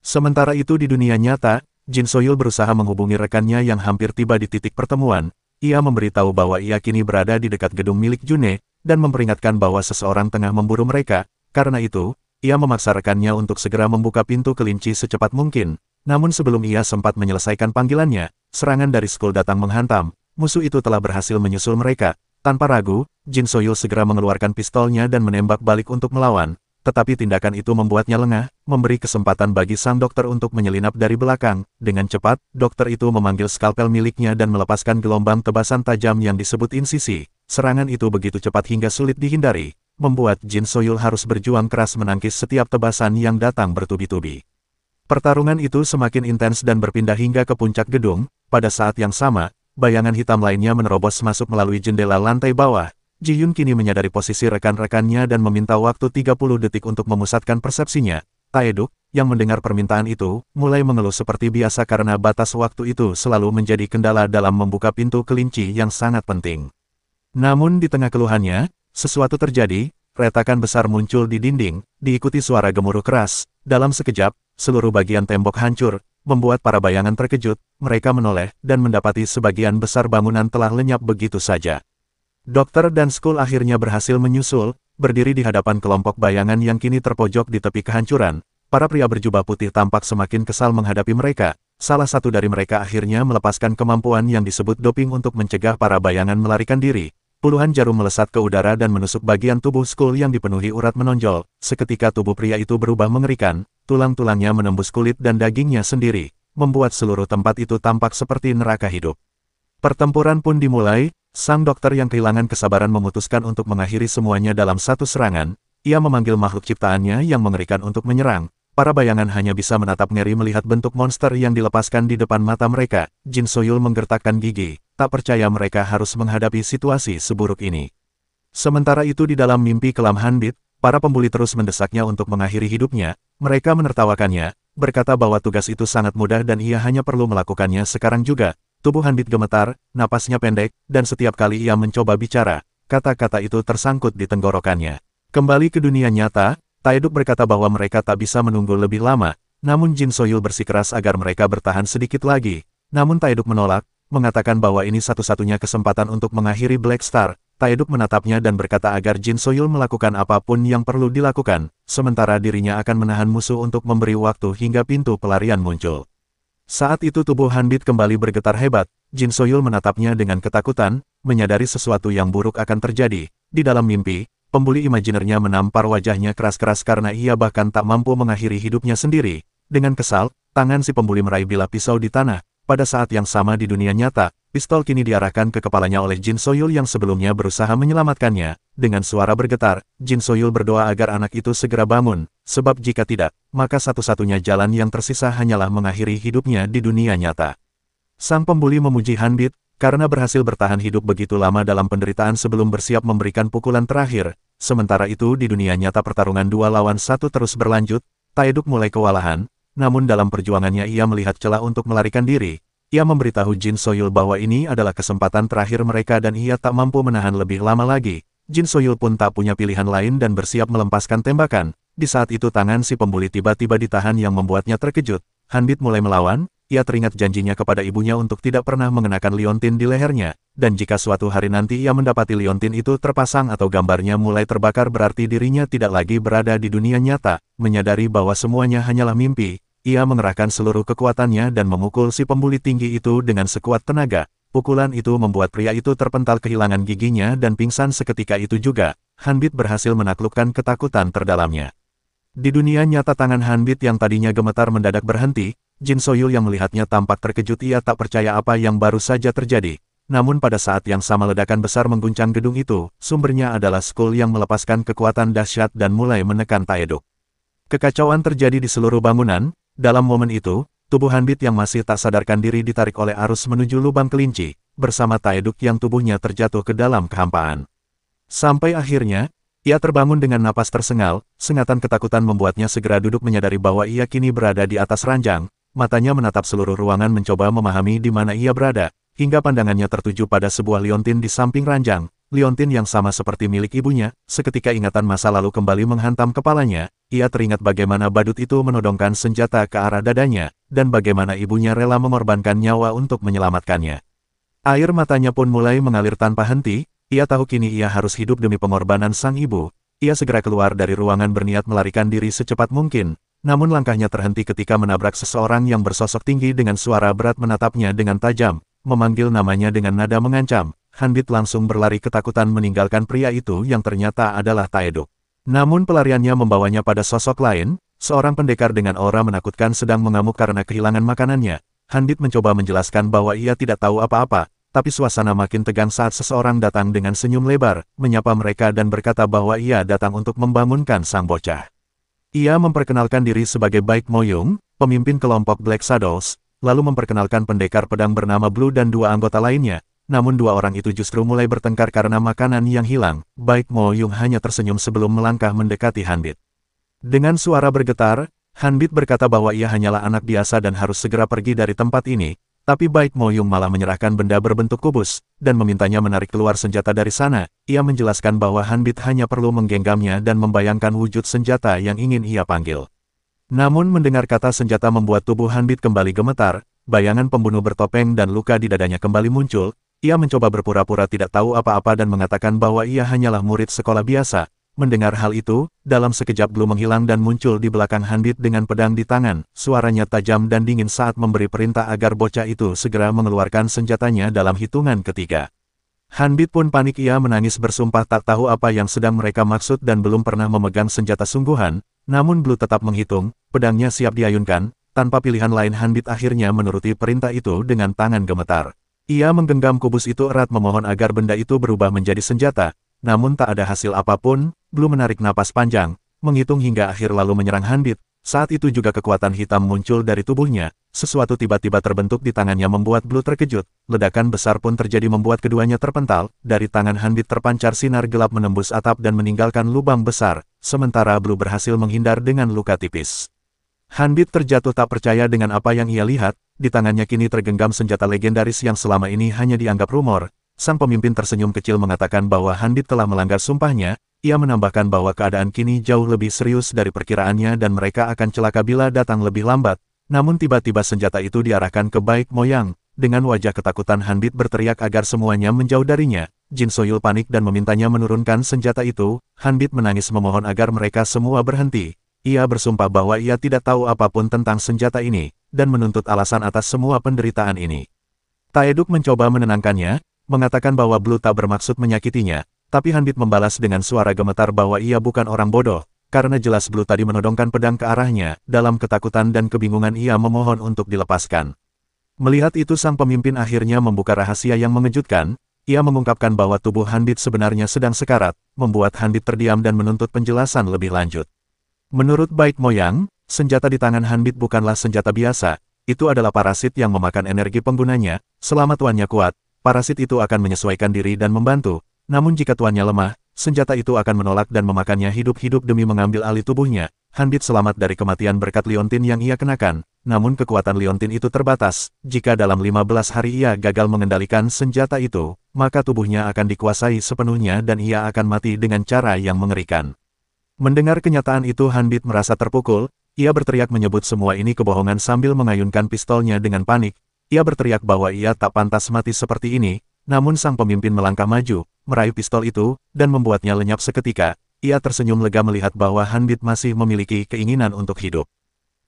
Sementara itu di dunia nyata, Jin Soyul berusaha menghubungi rekannya yang hampir tiba di titik pertemuan. Ia memberitahu bahwa ia kini berada di dekat gedung milik June, dan memperingatkan bahwa seseorang tengah memburu mereka. Karena itu, ia memaksa rekannya untuk segera membuka pintu kelinci secepat mungkin. Namun sebelum ia sempat menyelesaikan panggilannya, serangan dari Skull datang menghantam. Musuh itu telah berhasil menyusul mereka. Tanpa ragu, Jin Soyul segera mengeluarkan pistolnya dan menembak balik untuk melawan. Tetapi tindakan itu membuatnya lengah, memberi kesempatan bagi sang dokter untuk menyelinap dari belakang. Dengan cepat, dokter itu memanggil skalpel miliknya dan melepaskan gelombang tebasan tajam yang disebut insisi. Serangan itu begitu cepat hingga sulit dihindari, membuat Jin Soyul harus berjuang keras menangkis setiap tebasan yang datang bertubi-tubi. Pertarungan itu semakin intens dan berpindah hingga ke puncak gedung. Pada saat yang sama, bayangan hitam lainnya menerobos masuk melalui jendela lantai bawah. Ji Yun kini menyadari posisi rekan-rekannya dan meminta waktu 30 detik untuk memusatkan persepsinya. Taeduk, yang mendengar permintaan itu, mulai mengeluh seperti biasa karena batas waktu itu selalu menjadi kendala dalam membuka pintu kelinci yang sangat penting. Namun di tengah keluhannya, sesuatu terjadi, retakan besar muncul di dinding, diikuti suara gemuruh keras. Dalam sekejap, seluruh bagian tembok hancur, membuat para bayangan terkejut. Mereka menoleh dan mendapati sebagian besar bangunan telah lenyap begitu saja. Dokter dan Skull akhirnya berhasil menyusul, berdiri di hadapan kelompok bayangan yang kini terpojok di tepi kehancuran. Para pria berjubah putih tampak semakin kesal menghadapi mereka. Salah satu dari mereka akhirnya melepaskan kemampuan yang disebut doping untuk mencegah para bayangan melarikan diri. Puluhan jarum melesat ke udara dan menusuk bagian tubuh Skull yang dipenuhi urat menonjol. Seketika tubuh pria itu berubah mengerikan, tulang-tulangnya menembus kulit dan dagingnya sendiri, membuat seluruh tempat itu tampak seperti neraka hidup. Pertempuran pun dimulai. Sang dokter yang kehilangan kesabaran memutuskan untuk mengakhiri semuanya dalam satu serangan. Ia memanggil makhluk ciptaannya yang mengerikan untuk menyerang. Para bayangan hanya bisa menatap ngeri melihat bentuk monster yang dilepaskan di depan mata mereka. Jin Soyul menggertakkan gigi, tak percaya mereka harus menghadapi situasi seburuk ini. Sementara itu di dalam mimpi kelam Hanbit, para pembuli terus mendesaknya untuk mengakhiri hidupnya. Mereka menertawakannya, berkata bahwa tugas itu sangat mudah dan ia hanya perlu melakukannya sekarang juga. Tubuh Hanbit gemetar, napasnya pendek, dan setiap kali ia mencoba bicara, kata-kata itu tersangkut di tenggorokannya. Kembali ke dunia nyata, Taeduk berkata bahwa mereka tak bisa menunggu lebih lama, namun Jin Soyul bersikeras agar mereka bertahan sedikit lagi. Namun Taeduk menolak, mengatakan bahwa ini satu-satunya kesempatan untuk mengakhiri Black Star. Taeduk menatapnya dan berkata agar Jin Soyul melakukan apapun yang perlu dilakukan, sementara dirinya akan menahan musuh untuk memberi waktu hingga pintu pelarian muncul. Saat itu tubuh Hanbit kembali bergetar hebat. Jin Soyul menatapnya dengan ketakutan, menyadari sesuatu yang buruk akan terjadi. Di dalam mimpi, pembuli imajinernya menampar wajahnya keras-keras karena ia bahkan tak mampu mengakhiri hidupnya sendiri. Dengan kesal, tangan si pembuli meraih bilah pisau di tanah. Pada saat yang sama di dunia nyata, pistol kini diarahkan ke kepalanya oleh Jin Soyul yang sebelumnya berusaha menyelamatkannya. Dengan suara bergetar, Jin Soyul berdoa agar anak itu segera bangun, sebab jika tidak, maka satu-satunya jalan yang tersisa hanyalah mengakhiri hidupnya di dunia nyata. Sang pembuli memuji Hanbit, karena berhasil bertahan hidup begitu lama dalam penderitaan sebelum bersiap memberikan pukulan terakhir. Sementara itu di dunia nyata pertarungan 2 lawan 1 terus berlanjut. Taeduk mulai kewalahan, namun dalam perjuangannya ia melihat celah untuk melarikan diri. Ia memberitahu Jin Soyul bahwa ini adalah kesempatan terakhir mereka dan ia tak mampu menahan lebih lama lagi. Jin Soyul pun tak punya pilihan lain dan bersiap melempaskan tembakan. Di saat itu tangan si pembuli tiba-tiba ditahan yang membuatnya terkejut. Hanbit mulai melawan. Ia teringat janjinya kepada ibunya untuk tidak pernah mengenakan liontin di lehernya, dan jika suatu hari nanti ia mendapati liontin itu terpasang atau gambarnya mulai terbakar berarti dirinya tidak lagi berada di dunia nyata. Menyadari bahwa semuanya hanyalah mimpi, ia mengerahkan seluruh kekuatannya dan memukul si pembuli tinggi itu dengan sekuat tenaga. pukulan itu membuat pria itu terpental kehilangan giginya dan pingsan seketika itu juga. Hanbit berhasil menaklukkan ketakutan terdalamnya. Di dunia nyata tangan Hanbit yang tadinya gemetar mendadak berhenti. Jin Soyul yang melihatnya tampak terkejut. Ia tak percaya apa yang baru saja terjadi. Namun pada saat yang sama ledakan besar mengguncang gedung itu, sumbernya adalah Skull yang melepaskan kekuatan dahsyat dan mulai menekan Taeduk. Kekacauan terjadi di seluruh bangunan. Dalam momen itu, tubuh Hanbit yang masih tak sadarkan diri ditarik oleh arus menuju lubang kelinci, bersama Taeduk yang tubuhnya terjatuh ke dalam kehampaan. Sampai akhirnya, ia terbangun dengan napas tersengal. Sengatan ketakutan membuatnya segera duduk menyadari bahwa ia kini berada di atas ranjang. Matanya menatap seluruh ruangan mencoba memahami di mana ia berada, hingga pandangannya tertuju pada sebuah liontin di samping ranjang. Liontin yang sama seperti milik ibunya. Seketika ingatan masa lalu kembali menghantam kepalanya. Ia teringat bagaimana badut itu menodongkan senjata ke arah dadanya, dan bagaimana ibunya rela mengorbankan nyawa untuk menyelamatkannya. Air matanya pun mulai mengalir tanpa henti. Ia tahu kini ia harus hidup demi pengorbanan sang ibu. Ia segera keluar dari ruangan berniat melarikan diri secepat mungkin. Namun langkahnya terhenti ketika menabrak seseorang yang bersosok tinggi dengan suara berat menatapnya dengan tajam, memanggil namanya dengan nada mengancam. Hanbit langsung berlari ketakutan meninggalkan pria itu yang ternyata adalah Taeduk. Namun pelariannya membawanya pada sosok lain, seorang pendekar dengan aura menakutkan sedang mengamuk karena kehilangan makanannya. Hanbit mencoba menjelaskan bahwa ia tidak tahu apa-apa, tapi suasana makin tegang saat seseorang datang dengan senyum lebar, menyapa mereka dan berkata bahwa ia datang untuk membangunkan sang bocah. Ia memperkenalkan diri sebagai Baek Moyung, pemimpin kelompok Black Shadows, lalu memperkenalkan pendekar pedang bernama Blue dan dua anggota lainnya. Namun dua orang itu justru mulai bertengkar karena makanan yang hilang. Baek Moyung hanya tersenyum sebelum melangkah mendekati Hanbit. Dengan suara bergetar, Hanbit berkata bahwa ia hanyalah anak biasa dan harus segera pergi dari tempat ini. Tapi Baek Moyung malah menyerahkan benda berbentuk kubus, dan memintanya menarik keluar senjata dari sana. Ia menjelaskan bahwa Hanbit hanya perlu menggenggamnya dan membayangkan wujud senjata yang ingin ia panggil. Namun mendengar kata senjata membuat tubuh Hanbit kembali gemetar, bayangan pembunuh bertopeng dan luka di dadanya kembali muncul. Ia mencoba berpura-pura tidak tahu apa-apa dan mengatakan bahwa ia hanyalah murid sekolah biasa. Mendengar hal itu, dalam sekejap Blue menghilang dan muncul di belakang Hanbit dengan pedang di tangan. Suaranya tajam dan dingin saat memberi perintah agar bocah itu segera mengeluarkan senjatanya dalam hitungan ketiga. Hanbit pun panik, ia menangis bersumpah tak tahu apa yang sedang mereka maksud dan belum pernah memegang senjata sungguhan. Namun Blue tetap menghitung, pedangnya siap diayunkan. Tanpa pilihan lain Hanbit akhirnya menuruti perintah itu dengan tangan gemetar. Ia menggenggam kubus itu erat memohon agar benda itu berubah menjadi senjata. Namun tak ada hasil apapun. Blue menarik napas panjang, menghitung hingga akhir lalu menyerang Hanbit. Saat itu juga kekuatan hitam muncul dari tubuhnya. Sesuatu tiba-tiba terbentuk di tangannya membuat Blue terkejut. Ledakan besar pun terjadi membuat keduanya terpental. Dari tangan Hanbit terpancar sinar gelap menembus atap dan meninggalkan lubang besar. Sementara Blue berhasil menghindar dengan luka tipis. Hanbit terjatuh tak percaya dengan apa yang ia lihat. Di tangannya kini tergenggam senjata legendaris yang selama ini hanya dianggap rumor. Sang pemimpin tersenyum kecil mengatakan bahwa Hanbit telah melanggar sumpahnya. Ia menambahkan bahwa keadaan kini jauh lebih serius dari perkiraannya dan mereka akan celaka bila datang lebih lambat. Namun tiba-tiba senjata itu diarahkan ke Baek Moyang. Dengan wajah ketakutan Hanbit berteriak agar semuanya menjauh darinya. Jin Soyul panik dan memintanya menurunkan senjata itu. Hanbit menangis memohon agar mereka semua berhenti. Ia bersumpah bahwa ia tidak tahu apapun tentang senjata ini, dan menuntut alasan atas semua penderitaan ini. Taeduk mencoba menenangkannya, mengatakan bahwa Blue tak bermaksud menyakitinya. Tapi Hanbit membalas dengan suara gemetar bahwa ia bukan orang bodoh, karena jelas Blue tadi menodongkan pedang ke arahnya. Dalam ketakutan dan kebingungan ia memohon untuk dilepaskan. Melihat itu sang pemimpin akhirnya membuka rahasia yang mengejutkan. Ia mengungkapkan bahwa tubuh Hanbit sebenarnya sedang sekarat, membuat Hanbit terdiam dan menuntut penjelasan lebih lanjut. Menurut Baek Moyang, senjata di tangan Hanbit bukanlah senjata biasa. Itu adalah parasit yang memakan energi penggunanya. Selama tuannya kuat, parasit itu akan menyesuaikan diri dan membantu. Namun jika tuannya lemah, senjata itu akan menolak dan memakannya hidup-hidup demi mengambil alih tubuhnya. Hanbit selamat dari kematian berkat liontin yang ia kenakan. Namun kekuatan liontin itu terbatas. Jika dalam 15 hari ia gagal mengendalikan senjata itu, maka tubuhnya akan dikuasai sepenuhnya dan ia akan mati dengan cara yang mengerikan. Mendengar kenyataan itu Hanbit merasa terpukul. Ia berteriak menyebut semua ini kebohongan sambil mengayunkan pistolnya dengan panik. Ia berteriak bahwa ia tak pantas mati seperti ini. Namun sang pemimpin melangkah maju, meraih pistol itu, dan membuatnya lenyap seketika. Ia tersenyum lega melihat bahwa Hanbit masih memiliki keinginan untuk hidup.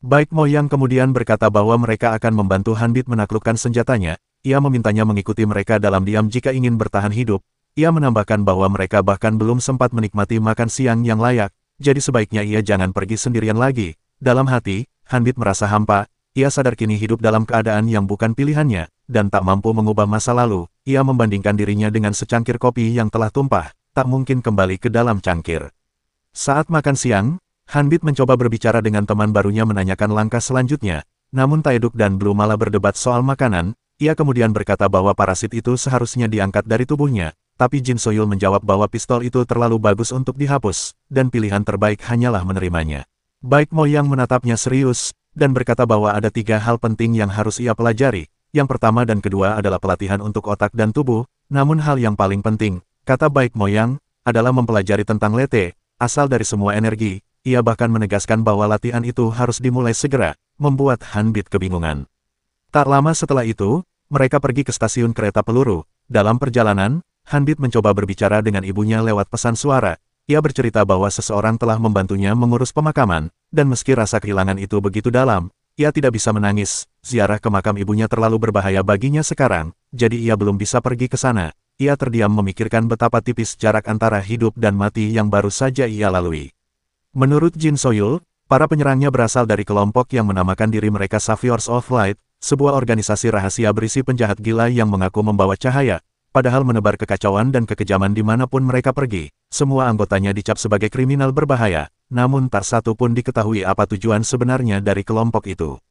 Baek Moyang kemudian berkata bahwa mereka akan membantu Hanbit menaklukkan senjatanya. ia memintanya mengikuti mereka dalam diam jika ingin bertahan hidup. Ia menambahkan bahwa mereka bahkan belum sempat menikmati makan siang yang layak, jadi sebaiknya ia jangan pergi sendirian lagi. Dalam hati, Hanbit merasa hampa. Ia sadar kini hidup dalam keadaan yang bukan pilihannya, dan tak mampu mengubah masa lalu. Ia membandingkan dirinya dengan secangkir kopi yang telah tumpah, tak mungkin kembali ke dalam cangkir. Saat makan siang, Hanbit mencoba berbicara dengan teman barunya menanyakan langkah selanjutnya, namun Taeduk dan Blue malah berdebat soal makanan. Ia kemudian berkata bahwa parasit itu seharusnya diangkat dari tubuhnya, tapi Jin Soyul menjawab bahwa pistol itu terlalu bagus untuk dihapus, dan pilihan terbaik hanyalah menerimanya. Baik Mo yang menatapnya serius, dan berkata bahwa ada 3 hal penting yang harus ia pelajari. Yang pertama dan kedua adalah pelatihan untuk otak dan tubuh, namun hal yang paling penting, kata Baik Mo yang, adalah mempelajari tentang Lete, asal dari semua energi. Ia bahkan menegaskan bahwa latihan itu harus dimulai segera, membuat Hanbit kebingungan. Tak lama setelah itu, mereka pergi ke stasiun kereta peluru. Dalam perjalanan, Hanbit mencoba berbicara dengan ibunya lewat pesan suara. Ia bercerita bahwa seseorang telah membantunya mengurus pemakaman, dan meski rasa kehilangan itu begitu dalam, ia tidak bisa menangis. Ziarah ke makam ibunya terlalu berbahaya baginya sekarang, jadi ia belum bisa pergi ke sana. Ia terdiam memikirkan betapa tipis jarak antara hidup dan mati yang baru saja ia lalui. Menurut Jin Soyul, para penyerangnya berasal dari kelompok yang menamakan diri mereka Saviors of Light, sebuah organisasi rahasia berisi penjahat gila yang mengaku membawa cahaya, padahal menebar kekacauan dan kekejaman dimanapun mereka pergi. Semua anggotanya dicap sebagai kriminal berbahaya, namun tak satu pun diketahui apa tujuan sebenarnya dari kelompok itu.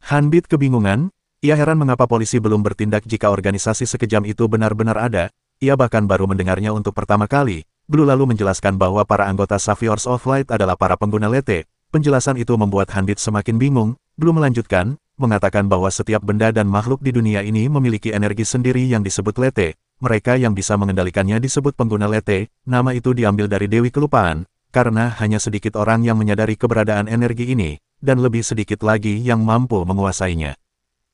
Hanbit kebingungan, ia heran mengapa polisi belum bertindak jika organisasi sekejam itu benar-benar ada. Ia bahkan baru mendengarnya untuk pertama kali. Blue lalu menjelaskan bahwa para anggota Saviors of Light adalah para pengguna Lete. Penjelasan itu membuat Hanbit semakin bingung. Blue melanjutkan, mengatakan bahwa setiap benda dan makhluk di dunia ini memiliki energi sendiri yang disebut Lete. Mereka yang bisa mengendalikannya disebut pengguna Lete. Nama itu diambil dari Dewi Kelupaan, karena hanya sedikit orang yang menyadari keberadaan energi ini, dan lebih sedikit lagi yang mampu menguasainya.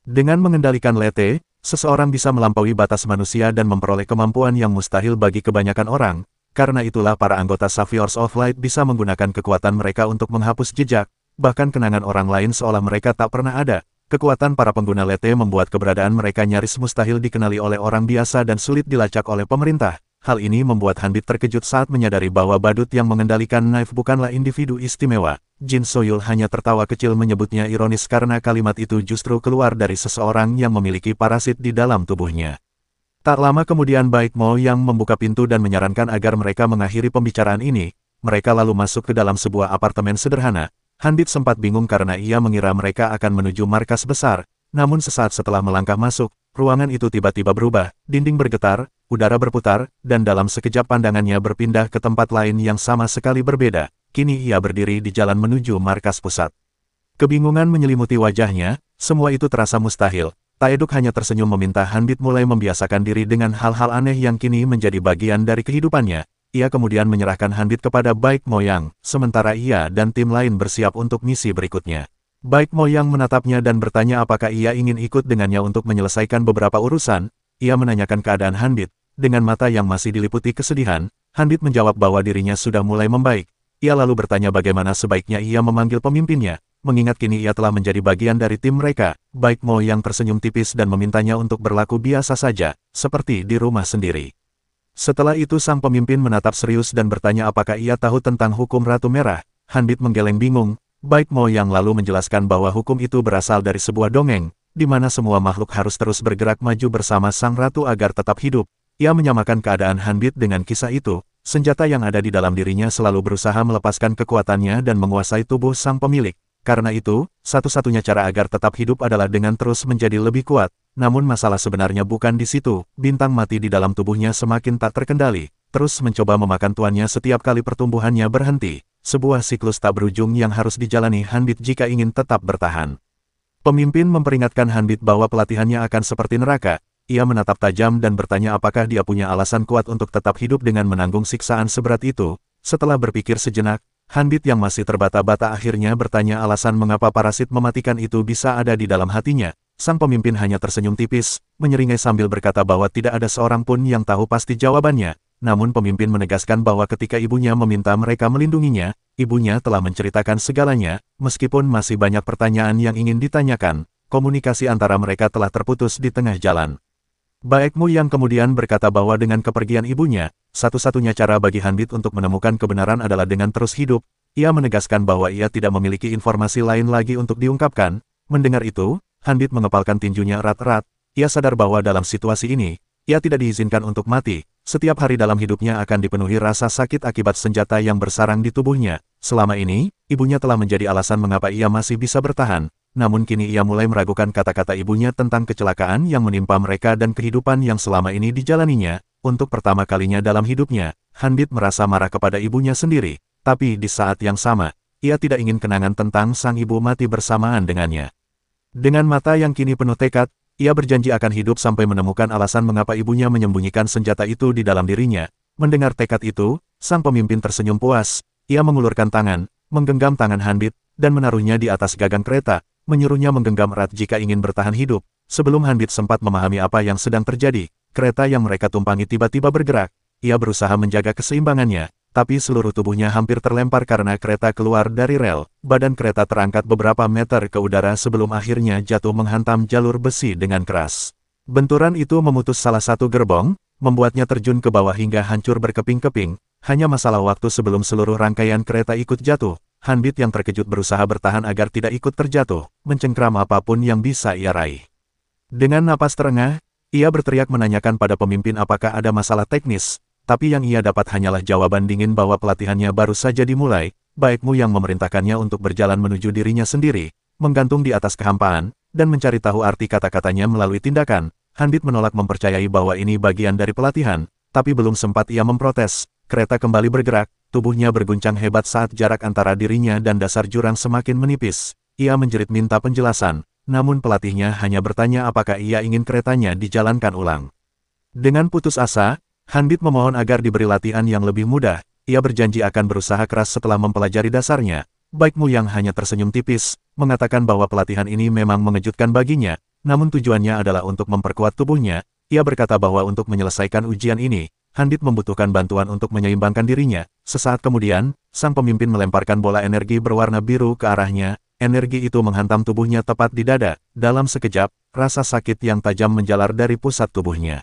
Dengan mengendalikan Lete, seseorang bisa melampaui batas manusia dan memperoleh kemampuan yang mustahil bagi kebanyakan orang. Karena itulah para anggota Saviors of Light bisa menggunakan kekuatan mereka untuk menghapus jejak, bahkan kenangan orang lain seolah mereka tak pernah ada. Kekuatan para pengguna Lete membuat keberadaan mereka nyaris mustahil dikenali oleh orang biasa dan sulit dilacak oleh pemerintah. Hal ini membuat Hanbit terkejut saat menyadari bahwa badut yang mengendalikan Knife bukanlah individu istimewa. Jin Soyul hanya tertawa kecil menyebutnya ironis karena kalimat itu justru keluar dari seseorang yang memiliki parasit di dalam tubuhnya. Tak lama kemudian Baik Mo yang membuka pintu dan menyarankan agar mereka mengakhiri pembicaraan ini. Mereka lalu masuk ke dalam sebuah apartemen sederhana. Hanbit sempat bingung karena ia mengira mereka akan menuju markas besar. Namun sesaat setelah melangkah masuk, ruangan itu tiba-tiba berubah. Dinding bergetar, udara berputar, dan dalam sekejap pandangannya berpindah ke tempat lain yang sama sekali berbeda. Kini ia berdiri di jalan menuju markas pusat. Kebingungan menyelimuti wajahnya, semua itu terasa mustahil. Taeduk hanya tersenyum meminta Hanbit mulai membiasakan diri dengan hal-hal aneh yang kini menjadi bagian dari kehidupannya. Ia kemudian menyerahkan Hanbit kepada Baik Mo yang, sementara ia dan tim lain bersiap untuk misi berikutnya. Baik Mo yang menatapnya dan bertanya apakah ia ingin ikut dengannya untuk menyelesaikan beberapa urusan. Ia menanyakan keadaan Hanbit. Dengan mata yang masih diliputi kesedihan, Hanbit menjawab bahwa dirinya sudah mulai membaik. Ia lalu bertanya bagaimana sebaiknya ia memanggil pemimpinnya. Mengingat kini ia telah menjadi bagian dari tim mereka, Baik Mo yang tersenyum tipis dan memintanya untuk berlaku biasa saja, seperti di rumah sendiri. Setelah itu sang pemimpin menatap serius dan bertanya apakah ia tahu tentang hukum Ratu Merah. Hanbit menggeleng bingung. Baik Mo yang lalu menjelaskan bahwa hukum itu berasal dari sebuah dongeng, di mana semua makhluk harus terus bergerak maju bersama sang ratu agar tetap hidup. Ia menyamakan keadaan Hanbit dengan kisah itu. Senjata yang ada di dalam dirinya selalu berusaha melepaskan kekuatannya dan menguasai tubuh sang pemilik. Karena itu, satu-satunya cara agar tetap hidup adalah dengan terus menjadi lebih kuat. Namun masalah sebenarnya bukan di situ. Bintang mati di dalam tubuhnya semakin tak terkendali, terus mencoba memakan tuannya setiap kali pertumbuhannya berhenti. Sebuah siklus tak berujung yang harus dijalani Hanbit jika ingin tetap bertahan. Pemimpin memperingatkan Hanbit bahwa pelatihannya akan seperti neraka. Ia menatap tajam dan bertanya apakah dia punya alasan kuat untuk tetap hidup dengan menanggung siksaan seberat itu. Setelah berpikir sejenak, Hanbit yang masih terbata-bata akhirnya bertanya alasan mengapa parasit mematikan itu bisa ada di dalam hatinya. Sang pemimpin hanya tersenyum tipis, menyeringai sambil berkata bahwa tidak ada seorang pun yang tahu pasti jawabannya. Namun pemimpin menegaskan bahwa ketika ibunya meminta mereka melindunginya, ibunya telah menceritakan segalanya. Meskipun masih banyak pertanyaan yang ingin ditanyakan, komunikasi antara mereka telah terputus di tengah jalan. Baekmu yang kemudian berkata bahwa dengan kepergian ibunya, satu-satunya cara bagi Hanbit untuk menemukan kebenaran adalah dengan terus hidup. Ia menegaskan bahwa ia tidak memiliki informasi lain lagi untuk diungkapkan. Mendengar itu, Hanbit mengepalkan tinjunya erat-erat. Ia sadar bahwa dalam situasi ini, ia tidak diizinkan untuk mati. Setiap hari dalam hidupnya akan dipenuhi rasa sakit akibat senjata yang bersarang di tubuhnya. Selama ini, ibunya telah menjadi alasan mengapa ia masih bisa bertahan. Namun kini ia mulai meragukan kata-kata ibunya tentang kecelakaan yang menimpa mereka dan kehidupan yang selama ini dijalaninya. Untuk pertama kalinya dalam hidupnya, Hanbit merasa marah kepada ibunya sendiri. Tapi di saat yang sama, ia tidak ingin kenangan tentang sang ibu mati bersamaan dengannya. Dengan mata yang kini penuh tekad, ia berjanji akan hidup sampai menemukan alasan mengapa ibunya menyembunyikan senjata itu di dalam dirinya. Mendengar tekad itu, sang pemimpin tersenyum puas. Ia mengulurkan tangan, menggenggam tangan Hanbit, dan menaruhnya di atas gagang kereta, menyuruhnya menggenggam erat jika ingin bertahan hidup. Sebelum Hanbit sempat memahami apa yang sedang terjadi, kereta yang mereka tumpangi tiba-tiba bergerak. Ia berusaha menjaga keseimbangannya, tapi seluruh tubuhnya hampir terlempar karena kereta keluar dari rel. Badan kereta terangkat beberapa meter ke udara sebelum akhirnya jatuh menghantam jalur besi dengan keras. Benturan itu memutus salah satu gerbong, membuatnya terjun ke bawah hingga hancur berkeping-keping. Hanya masalah waktu sebelum seluruh rangkaian kereta ikut jatuh. Hanbit yang terkejut berusaha bertahan agar tidak ikut terjatuh, mencengkram apapun yang bisa ia raih. Dengan napas terengah, ia berteriak menanyakan pada pemimpin apakah ada masalah teknis, tapi yang ia dapat hanyalah jawaban dingin bahwa pelatihannya baru saja dimulai. Baekmu yang memerintahkannya untuk berjalan menuju dirinya sendiri, menggantung di atas kehampaan, dan mencari tahu arti kata-katanya melalui tindakan. Hanbit menolak mempercayai bahwa ini bagian dari pelatihan, tapi belum sempat ia memprotes. Kereta kembali bergerak, tubuhnya berguncang hebat saat jarak antara dirinya dan dasar jurang semakin menipis. Ia menjerit minta penjelasan, namun pelatihnya hanya bertanya apakah ia ingin keretanya dijalankan ulang. Dengan putus asa, Hanbit memohon agar diberi latihan yang lebih mudah. Ia berjanji akan berusaha keras setelah mempelajari dasarnya. Baekmu yang hanya tersenyum tipis, mengatakan bahwa pelatihan ini memang mengejutkan baginya, namun tujuannya adalah untuk memperkuat tubuhnya. Ia berkata bahwa untuk menyelesaikan ujian ini, Hanbit membutuhkan bantuan untuk menyeimbangkan dirinya. Sesaat kemudian, sang pemimpin melemparkan bola energi berwarna biru ke arahnya. Energi itu menghantam tubuhnya tepat di dada. Dalam sekejap, rasa sakit yang tajam menjalar dari pusat tubuhnya.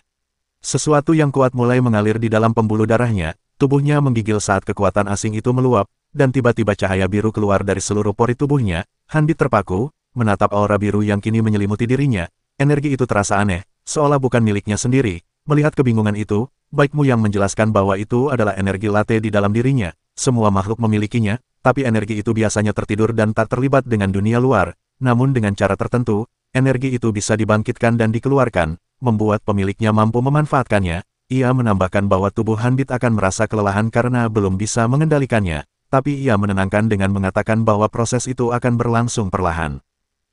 Sesuatu yang kuat mulai mengalir di dalam pembuluh darahnya. Tubuhnya menggigil saat kekuatan asing itu meluap, dan tiba-tiba cahaya biru keluar dari seluruh pori tubuhnya. Hanbit terpaku, menatap aura biru yang kini menyelimuti dirinya. Energi itu terasa aneh, seolah bukan miliknya sendiri. Melihat kebingungan itu, Baekmu yang menjelaskan bahwa itu adalah energi latte di dalam dirinya. Semua makhluk memilikinya, tapi energi itu biasanya tertidur dan tak terlibat dengan dunia luar. Namun dengan cara tertentu, energi itu bisa dibangkitkan dan dikeluarkan, membuat pemiliknya mampu memanfaatkannya. Ia menambahkan bahwa tubuh Hanbit akan merasa kelelahan karena belum bisa mengendalikannya, tapi ia menenangkan dengan mengatakan bahwa proses itu akan berlangsung perlahan.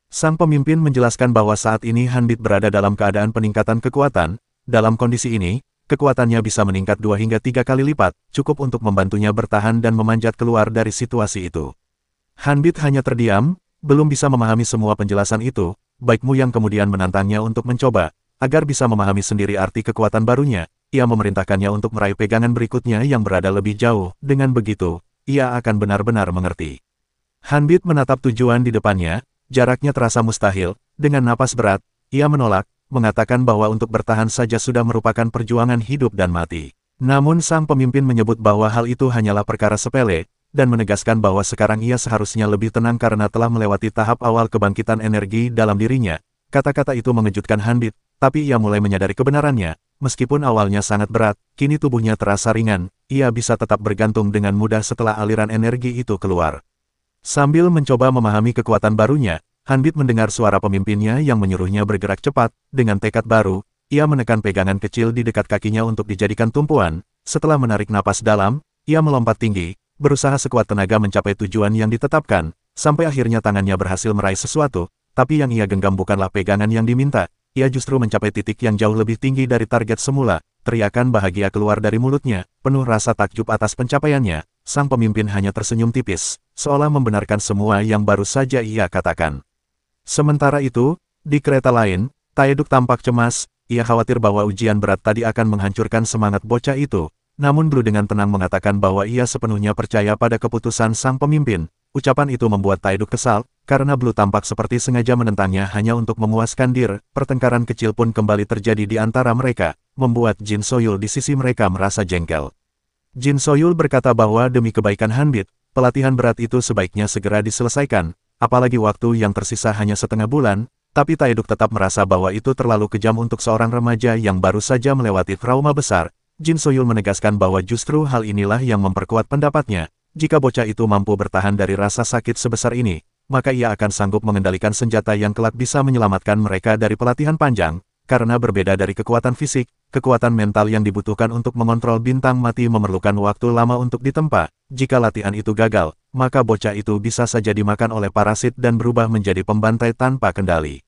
Sang pemimpin menjelaskan bahwa saat ini Hanbit berada dalam keadaan peningkatan kekuatan. Dalam kondisi ini, kekuatannya bisa meningkat 2 hingga 3 kali lipat, cukup untuk membantunya bertahan dan memanjat keluar dari situasi itu. Hanbit hanya terdiam, belum bisa memahami semua penjelasan itu. Baekmu yang kemudian menantangnya untuk mencoba, agar bisa memahami sendiri arti kekuatan barunya. Ia memerintahkannya untuk meraih pegangan berikutnya yang berada lebih jauh. Dengan begitu, ia akan benar-benar mengerti. Hanbit menatap tujuan di depannya, jaraknya terasa mustahil. Dengan napas berat, ia menolak, mengatakan bahwa untuk bertahan saja sudah merupakan perjuangan hidup dan mati. Namun sang pemimpin menyebut bahwa hal itu hanyalah perkara sepele, dan menegaskan bahwa sekarang ia seharusnya lebih tenang karena telah melewati tahap awal kebangkitan energi dalam dirinya. Kata-kata itu mengejutkan Hanbit, tapi ia mulai menyadari kebenarannya. Meskipun awalnya sangat berat, kini tubuhnya terasa ringan. Ia bisa tetap bergantung dengan mudah setelah aliran energi itu keluar. Sambil mencoba memahami kekuatan barunya, Hanbit mendengar suara pemimpinnya yang menyuruhnya bergerak cepat. Dengan tekad baru, ia menekan pegangan kecil di dekat kakinya untuk dijadikan tumpuan. Setelah menarik napas dalam, ia melompat tinggi, berusaha sekuat tenaga mencapai tujuan yang ditetapkan, sampai akhirnya tangannya berhasil meraih sesuatu, tapi yang ia genggam bukanlah pegangan yang diminta. Ia justru mencapai titik yang jauh lebih tinggi dari target semula. Teriakan bahagia keluar dari mulutnya, penuh rasa takjub atas pencapaiannya. Sang pemimpin hanya tersenyum tipis, seolah membenarkan semua yang baru saja ia katakan. Sementara itu, di kereta lain, Taeduk tampak cemas. Ia khawatir bahwa ujian berat tadi akan menghancurkan semangat bocah itu. Namun Blue dengan tenang mengatakan bahwa ia sepenuhnya percaya pada keputusan sang pemimpin. Ucapan itu membuat Taeduk kesal, karena Blue tampak seperti sengaja menentangnya hanya untuk memuaskan Dir. Pertengkaran kecil pun kembali terjadi di antara mereka, membuat Jin Soyul di sisi mereka merasa jengkel. Jin Soyul berkata bahwa demi kebaikan Hanbit, pelatihan berat itu sebaiknya segera diselesaikan, apalagi waktu yang tersisa hanya setengah bulan, tapi Taeduk tetap merasa bahwa itu terlalu kejam untuk seorang remaja yang baru saja melewati trauma besar. Jin Soyul menegaskan bahwa justru hal inilah yang memperkuat pendapatnya. Jika bocah itu mampu bertahan dari rasa sakit sebesar ini, maka ia akan sanggup mengendalikan senjata yang kelak bisa menyelamatkan mereka dari pelatihan panjang. Karena berbeda dari kekuatan fisik, kekuatan mental yang dibutuhkan untuk mengontrol bintang mati memerlukan waktu lama untuk ditempa. Jika latihan itu gagal, maka bocah itu bisa saja dimakan oleh parasit dan berubah menjadi pembantai tanpa kendali.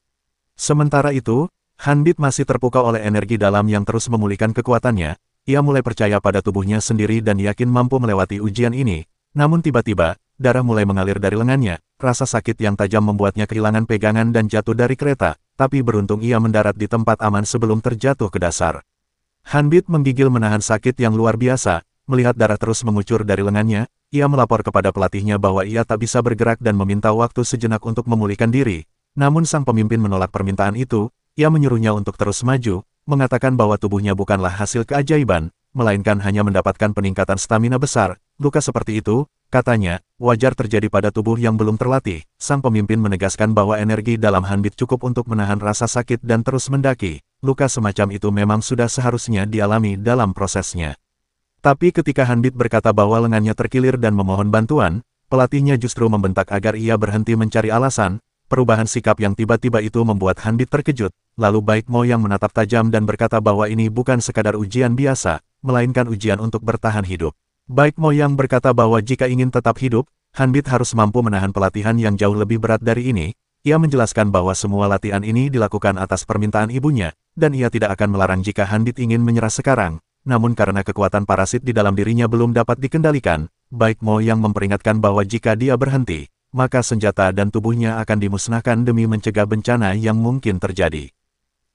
Sementara itu, Hanbit masih terpukau oleh energi dalam yang terus memulihkan kekuatannya. Ia mulai percaya pada tubuhnya sendiri dan yakin mampu melewati ujian ini. Namun tiba-tiba, darah mulai mengalir dari lengannya. Rasa sakit yang tajam membuatnya kehilangan pegangan dan jatuh dari kereta, tapi beruntung ia mendarat di tempat aman sebelum terjatuh ke dasar. Hanbit menggigil menahan sakit yang luar biasa. Melihat darah terus mengucur dari lengannya, ia melapor kepada pelatihnya bahwa ia tak bisa bergerak dan meminta waktu sejenak untuk memulihkan diri. Namun sang pemimpin menolak permintaan itu. Ia menyuruhnya untuk terus maju, mengatakan bahwa tubuhnya bukanlah hasil keajaiban, melainkan hanya mendapatkan peningkatan stamina besar. Luka seperti itu, katanya, wajar terjadi pada tubuh yang belum terlatih. Sang pemimpin menegaskan bahwa energi dalam Hanbit cukup untuk menahan rasa sakit dan terus mendaki. Luka semacam itu memang sudah seharusnya dialami dalam prosesnya. Tapi ketika Hanbit berkata bahwa lengannya terkilir dan memohon bantuan, pelatihnya justru membentak agar ia berhenti mencari alasan. Perubahan sikap yang tiba-tiba itu membuat Hanbit terkejut, lalu Baik Mo yang menatap tajam dan berkata bahwa ini bukan sekadar ujian biasa, melainkan ujian untuk bertahan hidup. Baik Mo yang berkata bahwa jika ingin tetap hidup, Hanbit harus mampu menahan pelatihan yang jauh lebih berat dari ini. Ia menjelaskan bahwa semua latihan ini dilakukan atas permintaan ibunya, dan ia tidak akan melarang jika Hanbit ingin menyerah sekarang. Namun karena kekuatan parasit di dalam dirinya belum dapat dikendalikan, Baik Mo yang memperingatkan bahwa jika dia berhenti, maka senjata dan tubuhnya akan dimusnahkan demi mencegah bencana yang mungkin terjadi.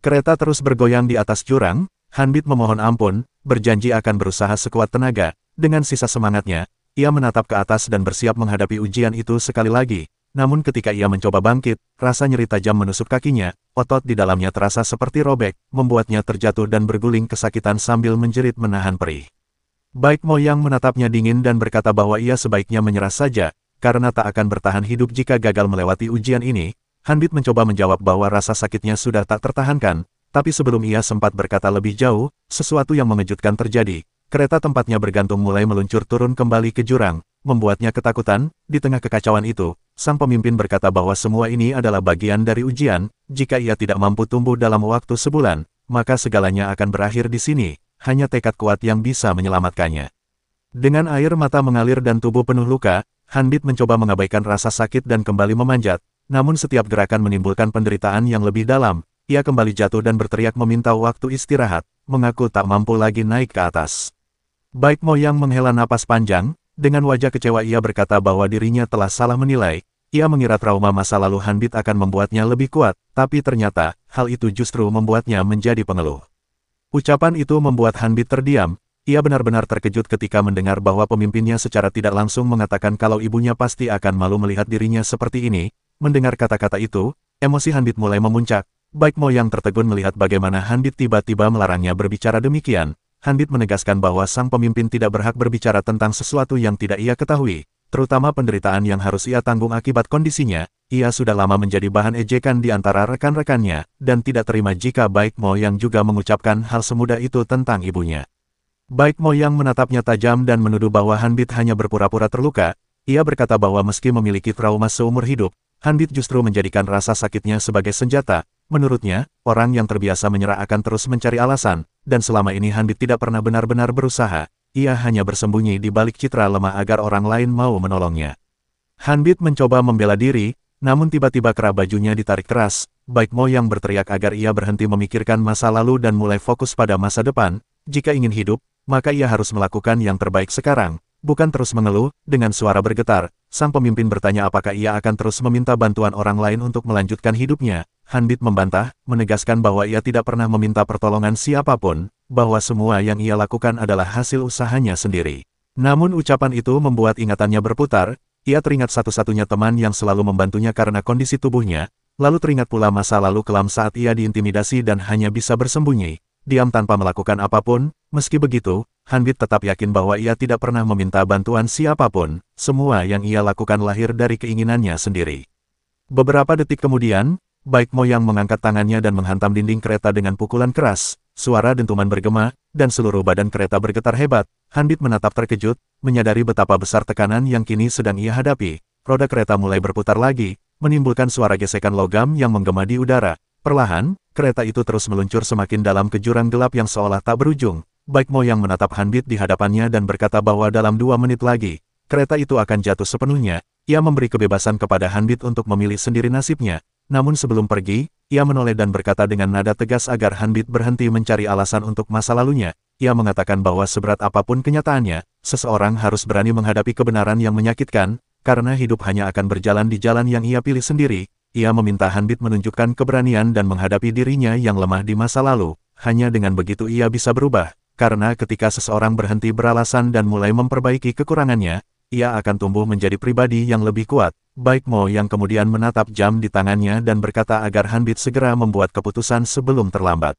Kereta terus bergoyang di atas jurang. Hanbit memohon ampun, berjanji akan berusaha sekuat tenaga. Dengan sisa semangatnya, ia menatap ke atas dan bersiap menghadapi ujian itu sekali lagi. Namun ketika ia mencoba bangkit, rasa nyeri tajam menusuk kakinya, otot di dalamnya terasa seperti robek, membuatnya terjatuh dan berguling kesakitan sambil menjerit menahan perih. Baik Mo yang menatapnya dingin dan berkata bahwa ia sebaiknya menyerah saja, karena tak akan bertahan hidup jika gagal melewati ujian ini. Hanbit mencoba menjawab bahwa rasa sakitnya sudah tak tertahankan, tapi sebelum ia sempat berkata lebih jauh, sesuatu yang mengejutkan terjadi. Kereta tempatnya bergantung mulai meluncur turun kembali ke jurang, membuatnya ketakutan. Di tengah kekacauan itu, sang pemimpin berkata bahwa semua ini adalah bagian dari ujian. Jika ia tidak mampu tumbuh dalam waktu sebulan, maka segalanya akan berakhir di sini. Hanya tekad kuat yang bisa menyelamatkannya. Dengan air mata mengalir dan tubuh penuh luka, Hanbit mencoba mengabaikan rasa sakit dan kembali memanjat, namun setiap gerakan menimbulkan penderitaan yang lebih dalam. Ia kembali jatuh dan berteriak meminta waktu istirahat, mengaku tak mampu lagi naik ke atas. Baik Mo yang menghela napas panjang, dengan wajah kecewa ia berkata bahwa dirinya telah salah menilai. Ia mengira trauma masa lalu Hanbit akan membuatnya lebih kuat, tapi ternyata, hal itu justru membuatnya menjadi pengeluh. Ucapan itu membuat Hanbit terdiam. Ia benar-benar terkejut ketika mendengar bahwa pemimpinnya secara tidak langsung mengatakan kalau ibunya pasti akan malu melihat dirinya seperti ini. Mendengar kata-kata itu, emosi Hanbit mulai memuncak. Baik Mo yang tertegun melihat bagaimana Hanbit tiba-tiba melarangnya berbicara demikian. Hanbit menegaskan bahwa sang pemimpin tidak berhak berbicara tentang sesuatu yang tidak ia ketahui, terutama penderitaan yang harus ia tanggung akibat kondisinya. Ia sudah lama menjadi bahan ejekan di antara rekan-rekannya, dan tidak terima jika Baik Mo yang juga mengucapkan hal semudah itu tentang ibunya. Baik Mo yang menatapnya tajam dan menuduh bahwa Hanbit hanya berpura-pura terluka. Ia berkata bahwa meski memiliki trauma seumur hidup, Hanbit justru menjadikan rasa sakitnya sebagai senjata. Menurutnya, orang yang terbiasa menyerah akan terus mencari alasan, dan selama ini Hanbit tidak pernah benar-benar berusaha. Ia hanya bersembunyi di balik citra lemah agar orang lain mau menolongnya. Hanbit mencoba membela diri, namun tiba-tiba kerah bajunya ditarik keras. Baik Mo yang berteriak agar ia berhenti memikirkan masa lalu dan mulai fokus pada masa depan. Jika ingin hidup, maka ia harus melakukan yang terbaik sekarang, bukan terus mengeluh. Dengan suara bergetar, sang pemimpin bertanya apakah ia akan terus meminta bantuan orang lain untuk melanjutkan hidupnya. Hanbit membantah, menegaskan bahwa ia tidak pernah meminta pertolongan siapapun, bahwa semua yang ia lakukan adalah hasil usahanya sendiri. Namun ucapan itu membuat ingatannya berputar. ia teringat satu-satunya teman yang selalu membantunya karena kondisi tubuhnya, lalu teringat pula masa lalu kelam saat ia diintimidasi dan hanya bisa bersembunyi, diam tanpa melakukan apapun. Meski begitu, Hanbit tetap yakin bahwa ia tidak pernah meminta bantuan siapapun, semua yang ia lakukan lahir dari keinginannya sendiri. Beberapa detik kemudian, Baek Moyang mengangkat tangannya dan menghantam dinding kereta dengan pukulan keras, suara dentuman bergema, dan seluruh badan kereta bergetar hebat. Hanbit menatap terkejut, menyadari betapa besar tekanan yang kini sedang ia hadapi. Roda kereta mulai berputar lagi, menimbulkan suara gesekan logam yang menggema di udara. Perlahan, kereta itu terus meluncur semakin dalam ke jurang gelap yang seolah tak berujung. Baek Moyang menatap Hanbit di hadapannya dan berkata bahwa dalam 2 menit lagi, kereta itu akan jatuh sepenuhnya. Ia memberi kebebasan kepada Hanbit untuk memilih sendiri nasibnya. Namun sebelum pergi, ia menoleh dan berkata dengan nada tegas agar Hanbit berhenti mencari alasan untuk masa lalunya. Ia mengatakan bahwa seberat apapun kenyataannya, seseorang harus berani menghadapi kebenaran yang menyakitkan, karena hidup hanya akan berjalan di jalan yang ia pilih sendiri. Ia meminta Hanbit menunjukkan keberanian dan menghadapi dirinya yang lemah di masa lalu. Hanya dengan begitu ia bisa berubah, karena ketika seseorang berhenti beralasan dan mulai memperbaiki kekurangannya, ia akan tumbuh menjadi pribadi yang lebih kuat. Baek Mo yang kemudian menatap jam di tangannya dan berkata agar Hanbit segera membuat keputusan sebelum terlambat.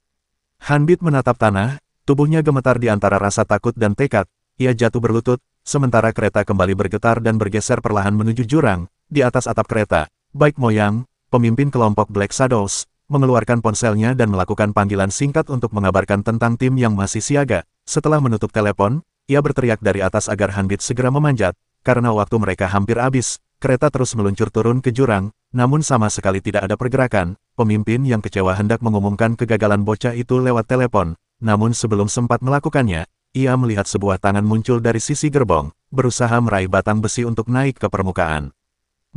Hanbit menatap tanah, tubuhnya gemetar di antara rasa takut dan tekad. Ia jatuh berlutut, sementara kereta kembali bergetar dan bergeser perlahan menuju jurang. Di atas atap kereta, Baek Moyang, pemimpin kelompok Black Shadows, mengeluarkan ponselnya dan melakukan panggilan singkat untuk mengabarkan tentang tim yang masih siaga. Setelah menutup telepon, ia berteriak dari atas agar Hanbit segera memanjat, karena waktu mereka hampir habis. Kereta terus meluncur turun ke jurang, namun sama sekali tidak ada pergerakan. Pemimpin yang kecewa hendak mengumumkan kegagalan bocah itu lewat telepon, namun sebelum sempat melakukannya, ia melihat sebuah tangan muncul dari sisi gerbong, berusaha meraih batang besi untuk naik ke permukaan.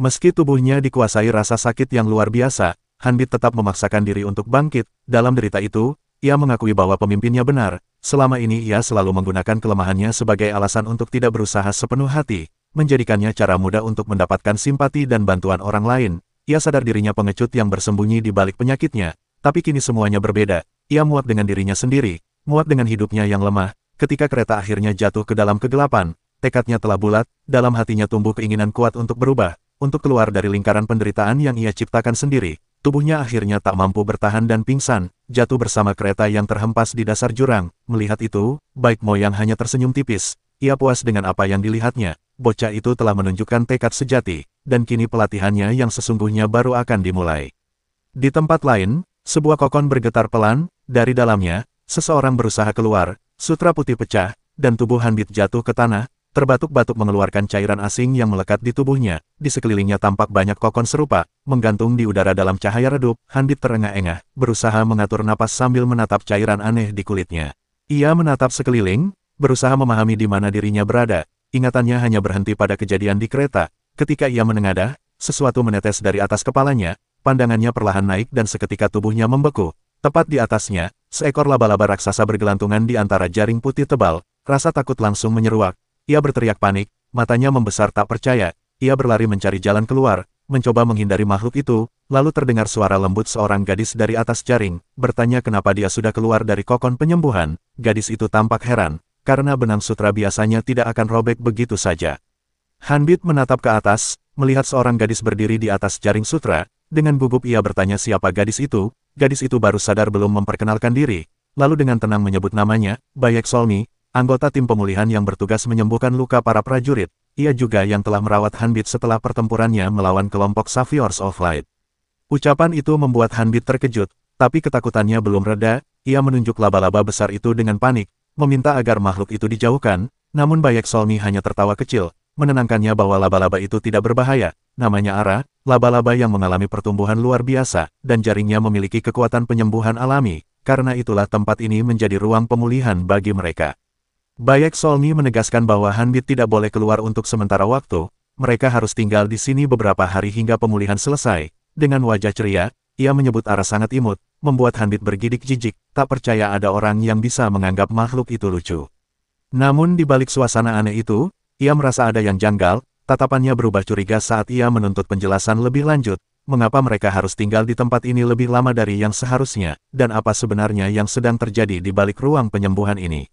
Meski tubuhnya dikuasai rasa sakit yang luar biasa, Hanbit tetap memaksakan diri untuk bangkit. Dalam derita itu, ia mengakui bahwa pemimpinnya benar. Selama ini ia selalu menggunakan kelemahannya sebagai alasan untuk tidak berusaha sepenuh hati, menjadikannya cara mudah untuk mendapatkan simpati dan bantuan orang lain. Ia sadar dirinya pengecut yang bersembunyi di balik penyakitnya, tapi kini semuanya berbeda. Ia muak dengan dirinya sendiri, muak dengan hidupnya yang lemah. Ketika kereta akhirnya jatuh ke dalam kegelapan, tekadnya telah bulat, dalam hatinya tumbuh keinginan kuat untuk berubah, untuk keluar dari lingkaran penderitaan yang ia ciptakan sendiri. Tubuhnya akhirnya tak mampu bertahan dan pingsan, jatuh bersama kereta yang terhempas di dasar jurang. Melihat itu, Baek Moyang hanya tersenyum tipis. Ia puas dengan apa yang dilihatnya. Bocah itu telah menunjukkan tekad sejati, dan kini pelatihannya yang sesungguhnya baru akan dimulai. Di tempat lain, sebuah kokon bergetar pelan. Dari dalamnya, seseorang berusaha keluar. Sutra putih pecah, dan tubuh Hanbit jatuh ke tanah. Terbatuk-batuk mengeluarkan cairan asing yang melekat di tubuhnya. Di sekelilingnya tampak banyak kokon serupa, menggantung di udara dalam cahaya redup. Hanbit terengah-engah, berusaha mengatur napas sambil menatap cairan aneh di kulitnya. Ia menatap sekeliling, berusaha memahami di mana dirinya berada. Ingatannya hanya berhenti pada kejadian di kereta. Ketika ia menengadah, sesuatu menetes dari atas kepalanya, pandangannya perlahan naik dan seketika tubuhnya membeku. Tepat di atasnya, seekor laba-laba raksasa bergelantungan di antara jaring putih tebal. Rasa takut langsung menyeruak. Ia berteriak panik, matanya membesar tak percaya. Ia berlari mencari jalan keluar, mencoba menghindari makhluk itu, lalu terdengar suara lembut seorang gadis dari atas jaring, bertanya kenapa dia sudah keluar dari kokon penyembuhan. Gadis itu tampak heran, karena benang sutra biasanya tidak akan robek begitu saja. Hanbit menatap ke atas, melihat seorang gadis berdiri di atas jaring sutra. Dengan gugup ia bertanya siapa gadis itu. Gadis itu baru sadar belum memperkenalkan diri, lalu dengan tenang menyebut namanya, Baek Solmi, anggota tim pemulihan yang bertugas menyembuhkan luka para prajurit. Ia juga yang telah merawat Hanbit setelah pertempurannya melawan kelompok Saviors of Light. Ucapan itu membuat Hanbit terkejut, tapi ketakutannya belum reda. Ia menunjuk laba-laba besar itu dengan panik, meminta agar makhluk itu dijauhkan, namun Baek Solmi hanya tertawa kecil, menenangkannya bahwa laba-laba itu tidak berbahaya. Namanya Ara, laba-laba yang mengalami pertumbuhan luar biasa, dan jaringnya memiliki kekuatan penyembuhan alami, karena itulah tempat ini menjadi ruang pemulihan bagi mereka. Baek Solmi menegaskan bahwa Hanbit tidak boleh keluar untuk sementara waktu, mereka harus tinggal di sini beberapa hari hingga pemulihan selesai. Dengan wajah ceria, ia menyebut Ara sangat imut, membuat Hanbit bergidik jijik, tak percaya ada orang yang bisa menganggap makhluk itu lucu. Namun di balik suasana aneh itu, ia merasa ada yang janggal. Tatapannya berubah curiga saat ia menuntut penjelasan lebih lanjut, mengapa mereka harus tinggal di tempat ini lebih lama dari yang seharusnya, dan apa sebenarnya yang sedang terjadi di balik ruang penyembuhan ini.